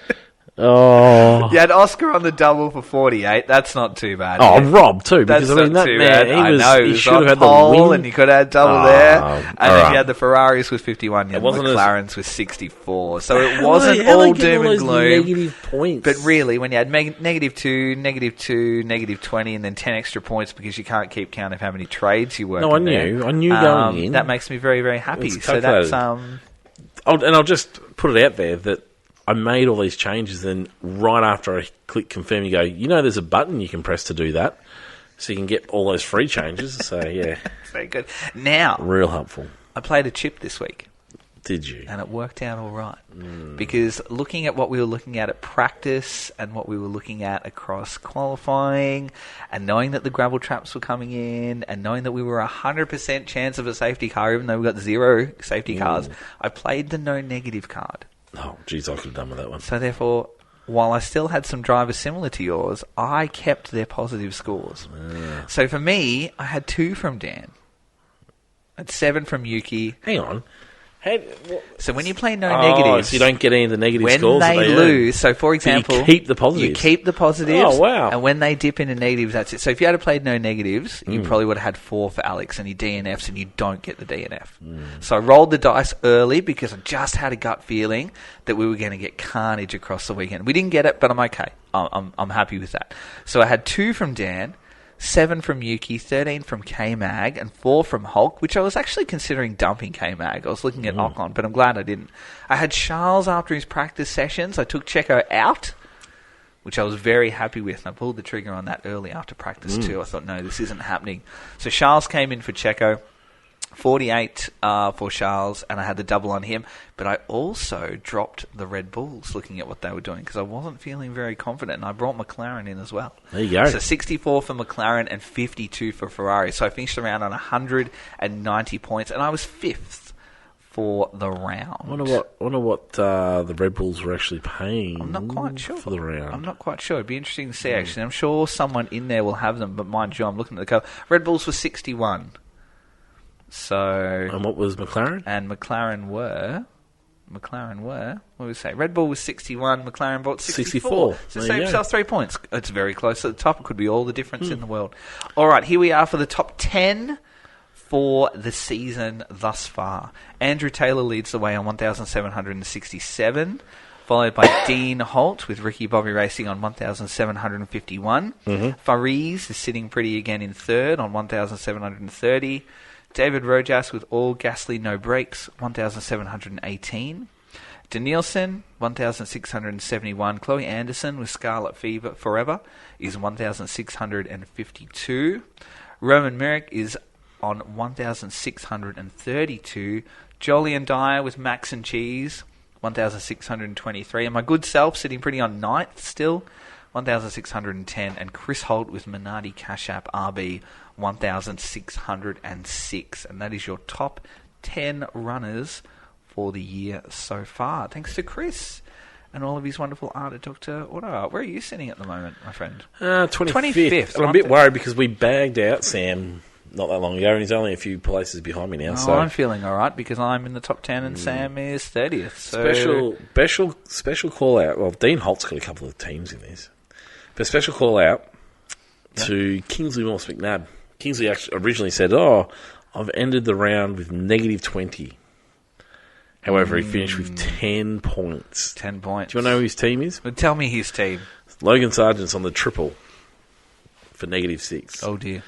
Oh. You had Oscar on the double for 48. That's not too bad. Oh, Rob too, because That's I mean not that too man, bad. he should have had the pole, win, and you could have had double there. And then right. you had the Ferraris with 51. You had wasn't McLarens with 64. So it wasn't all doom and gloom. Negative points. But really, when you had -2, -2, -20, and then 10 extra points because you can't keep count of how many trades you work. No, I knew going in. That makes me very, very happy. So calculated. that's I'll just put it out there that I made all these changes, and right after I click confirm, you go, there's a button you can press to do that, so you can get all those free changes. So, yeah. very good. Now, real helpful. I played a chip this week. Did you? And it worked out all right. Because looking at what we were looking at practice and what we were looking at across qualifying and knowing that the gravel traps were coming in and knowing that we were 100% chance of a safety car even though we got 0 safety cars, I played the no negative card. Oh, geez, I could have done with that one. So therefore, while I still had some drivers similar to yours, I kept their positive scores. So for me, I had 2 from Dan. I had 7 from Yuki. Hang on. So when you play no negatives... so you don't get any of the negative when scores they that they lose, so for example... you keep the positives. You keep the positives. Oh, wow. And when they dip into negatives, that's it. So if you had played no negatives, you probably would have had 4 for Alex and your DNFs, and you don't get the DNF. So I rolled the dice early because I just had a gut feeling that we were going to get carnage across the weekend. We didn't get it, but I'm okay. I'm happy with that. So I had 2 from Dan, 7 from Yuki, 13 from K-Mag, and 4 from Hulk, which I was actually considering dumping K-Mag. I was looking at Ocon, but I'm glad I didn't. I had Charles after his practice sessions. I took Checo out, which I was very happy with, and I pulled the trigger on that early after practice too. I thought, no, this isn't happening. So Charles came in for Checo, 48 for Charles, and I had the double on him. But I also dropped the Red Bulls looking at what they were doing because I wasn't feeling very confident, and I brought McLaren in as well. There you go. So 64 for McLaren and 52 for Ferrari. So I finished around on 190 points, and I was 5th for the round. I wonder what the Red Bulls were actually paying. I'm not quite sure. For the round. I'm not quite sure. It'd be interesting to see, actually. I'm sure someone in there will have them, but mind you, I'm looking at the cover. Red Bulls were 61. So... And what was McLaren? And McLaren were, what do we say? Red Bull was 61, McLaren bought 64. So save yourself 3 points. It's very close at the top. It could be all the difference in the world. All right, here we are for the top 10 for the season thus far. Andrew Taylor leads the way on 1,767, followed by Dean Holt with Ricky Bobby Racing on 1,751. Fariz is sitting pretty again in third on 1,730. David Rojas with All Gasly No Brakes, 1,718. Danielson, 1,671. Chloe Anderson with Scarlet Fever Forever is 1,652. Roman Merrick is on 1,632. Jolyon Dyer with Max and Cheese, 1,623. And my good self sitting pretty on 9th still, 1,610. And Chris Holt with Minardi Cash App RB, 1,606, and that is your top 10 runners for the year so far. Thanks to Chris and all of his wonderful art at Dr. Auto. Where are you sitting at the moment, my friend? 25th. I'm a bit worried because we bagged out Sam not that long ago, and he's only a few places behind me now. Oh, so I'm feeling all right because I'm in the top 10 and Sam is 30th. So. Special call out. Well, Dean Holt's got a couple of teams in this, but special call out to Kingsley Morse McNabb. Kingsley actually originally said, I've ended the round with negative 20. However, he finished with 10 points. 10 points. Do you want to know who his team is? Well, tell me his team. Logan Sargent's on the triple for negative 6. Oh, dear.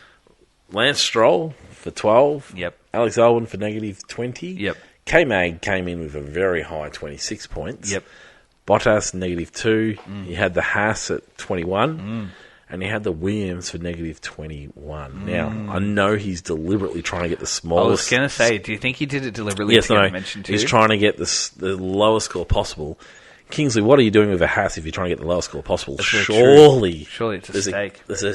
Lance Stroll for 12. Yep. Alex Owen for negative 20. Yep. K-Mag came in with a very high 26 points. Yep. Bottas, negative 2. He had the Haas at 21. And he had the Williams for negative 21. Now, I know he's deliberately trying to get the smallest... I was going to say, do you think he did it deliberately? Yes, no. He's trying to get the lowest score possible. Kingsley, what are you doing with a Haas if you're trying to get the lowest score possible? Surely it's a stake. There's a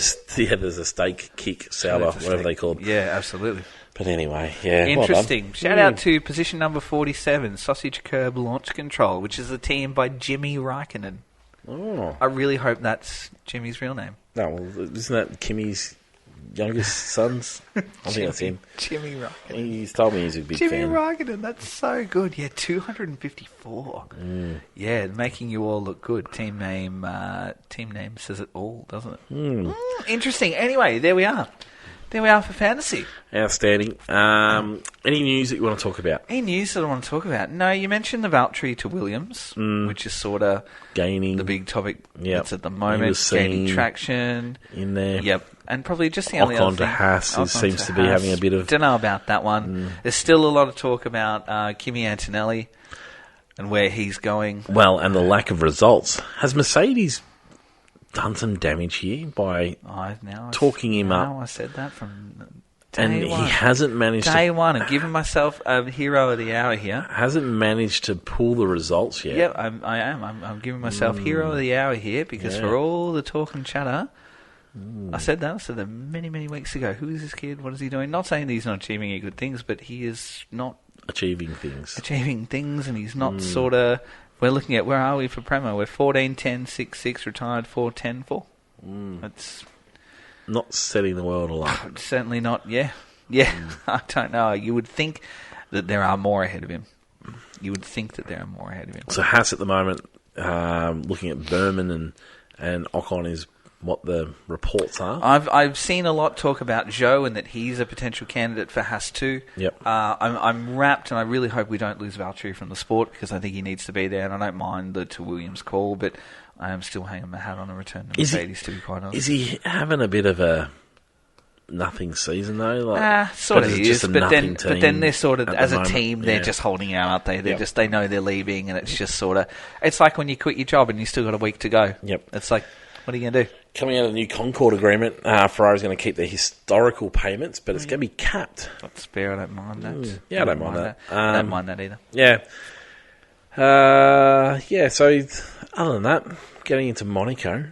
stake, kick, sour, whatever they call it. Yeah, absolutely. But anyway, yeah. Interesting. Well Shout out to position number 47, Sausage Curb Launch Control, which is the team by Jimmy Raikkonen. Oh. I really hope that's Jimmy's real name. No, well, isn't that Kimmy's youngest sons? I think that's him. Jimmy Raikkonen. He's told me he's a big fan. Jimmy Raikkonen, that's so good. Yeah, 254. Yeah, making you all look good. Team name says it all, doesn't it? Interesting. Anyway, there we are. There we are for fantasy. Outstanding. Any news that you want to talk about? Any news that I want to talk about? No, you mentioned the Valtteri to Williams, which is sort of gaining the big topic that's at the He moment. was Gaining traction in there. Yep. And probably just the only other Ocon to thing. Haas seems to be having a bit of... Don't know about that one. There's still a lot of talk about Kimi Antonelli and where he's going. Well, and the lack of results. Has Mercedes done some damage here by talking him up? I said that from And he hasn't managed Day one, and giving myself a hero of the hour here. Hasn't managed to pull the results yet. Yeah, I am. I'm giving myself hero of the hour here because for all the talk and chatter, I said that many, many weeks ago. Who is this kid? What is he doing? Not saying that he's not achieving any good things, but he is not achieving things, and he's not sort of. We're looking at, where are we for Premo? We're 14, 10, 6, 6, retired 4, 10, 4. That's not setting the world alight. Certainly not. Yeah. I don't know. You would think that there are more ahead of him. So Haas at the moment, looking at Berman and Ocon is what the reports are. I've seen a lot talk about Zhou and that he's a potential candidate for Haas too. Yep. I'm wrapped, and I really hope we don't lose Valtteri from the sport because I think he needs to be there, and I don't mind the to Williams call, but I am still hanging my hat on a return to Mercedes, to be quite honest. Is he having a bit of a nothing season though? Sort of is, but then they're sort of, as a team, they're yeah. just holding out, aren't they? They know they're leaving, and it's just sort of, it's like when you quit your job and you still got a week to go. Yep. It's like, what are you going to do? Coming out of the new Concord agreement, Ferrari's going to keep their historical payments, but it's going to be capped. That's fair. I don't mind that. Yeah, I don't mind that. I don't mind that either. Yeah. So other than that, getting into Monaco.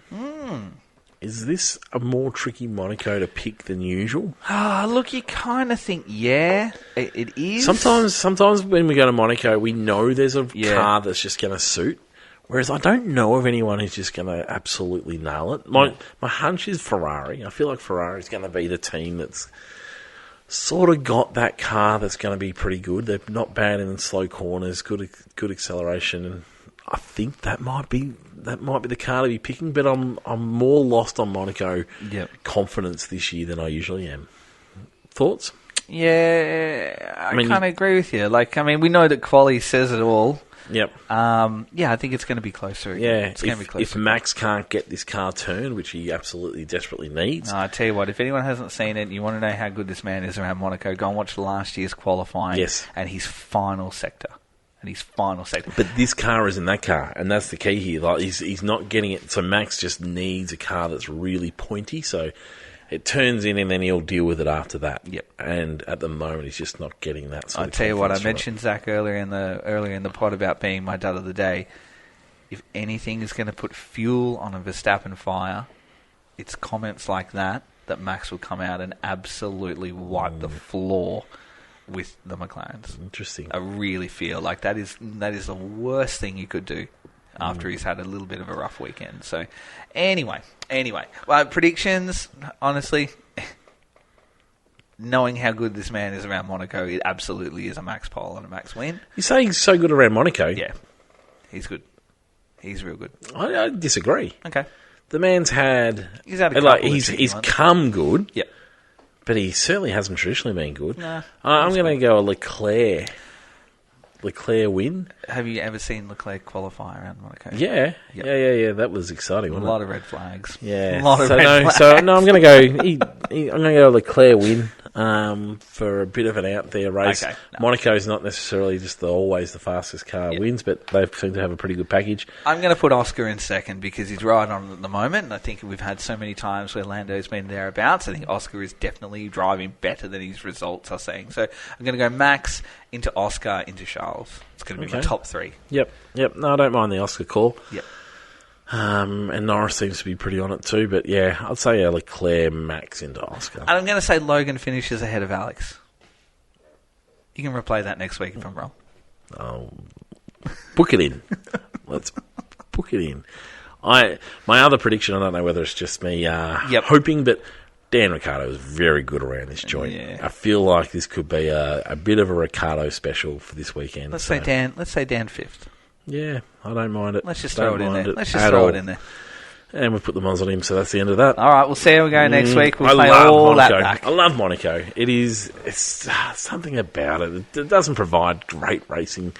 Is this a more tricky Monaco to pick than usual? Look, you kind of think, it is. Sometimes when we go to Monaco, we know there's a car that's just going to suit. Whereas I don't know of anyone who's just going to absolutely nail it. My hunch is Ferrari. I feel like Ferrari's going to be the team that's sort of got that car that's going to be pretty good. They're not bad in slow corners, good acceleration, and I think that might be the car to be picking. But I'm more lost on Monaco confidence this year than I usually am. Thoughts? Yeah, I kind of agree with you. We know that quali says it all. Yep. I think it's going to be closer. Yeah, it's going to be closer. If Max can't get this car turned, which he absolutely desperately needs. I tell you what, if anyone hasn't seen it and you want to know how good this man is around Monaco, go and watch last year's qualifying and his final sector. But this car isn't that car, and that's the key here. Like he's not getting it. So Max just needs a car that's really pointy. So it turns in, and then he'll deal with it after that. Yep. And at the moment, he's just not getting that. I tell you what, I mentioned Zach earlier in the pod about being my dud of the day. If anything is going to put fuel on a Verstappen fire, it's comments like that Max will come out and absolutely wipe the floor with the McLarens. Interesting. I really feel like that is the worst thing you could do after he's had a little bit of a rough weekend. So, anyway. Well, predictions, honestly, knowing how good this man is around Monaco, it absolutely is a Max pole and a Max win. You say he's so good around Monaco? Yeah. He's good. He's real good. I disagree. Okay. The man's had... He's had a couple he's come good. Yep. But he certainly hasn't traditionally been good. Nah. I'm going to go a Leclerc win. Have you ever seen Leclerc qualify around Monaco? Yeah. Yep. Yeah. That was exciting, wasn't it? A lot of red flags. Yeah. A lot of red flags. So I'm going to go... I'm going to go Leclerc win for a bit of an out there race. Okay, no. Monaco's not necessarily just always the fastest car wins, but they seem to have a pretty good package. I'm going to put Oscar in second because he's right on at the moment, and I think we've had so many times where Lando's been thereabouts. I think Oscar is definitely driving better than his results are saying. So I'm going to go Max into Oscar into Charles. It's going to be my top three. Yep. No, I don't mind the Oscar call. Yep. And Norris seems to be pretty on it too, but yeah, I'd say Leclerc, Max into Oscar. And I'm going to say Logan finishes ahead of Alex. You can replay that next week if I'm wrong. Oh, book it in. Let's book it in. My other prediction, I don't know whether it's just me hoping, but Dan Ricciardo is very good around this joint. Yeah. I feel like this could be a bit of a Ricciardo special for this weekend. Let's say Dan fifth. Yeah, I don't mind it. Let's just throw it in there. And we put the muzzle on him, so that's the end of that. All right, we'll see how we go next week. We'll play all Monaco. that back. I love Monaco. It's something about it. It doesn't provide great racing,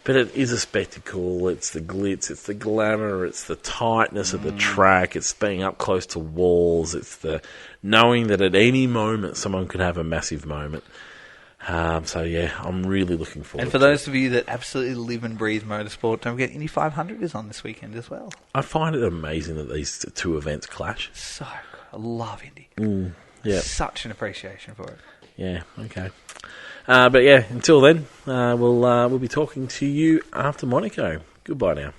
but it is a spectacle. It's the glitz, it's the glamour, it's the tightness of the track, it's being up close to walls, it's the knowing that at any moment someone could have a massive moment. So yeah, I'm really looking forward to it. And for those of you that absolutely live and breathe motorsport, don't forget Indy 500 is on this weekend as well. I find it amazing that these two events clash. So good. I love Indy. Yeah. Such an appreciation for it. Yeah, okay. But yeah, until then, we'll be talking to you after Monaco. Goodbye now.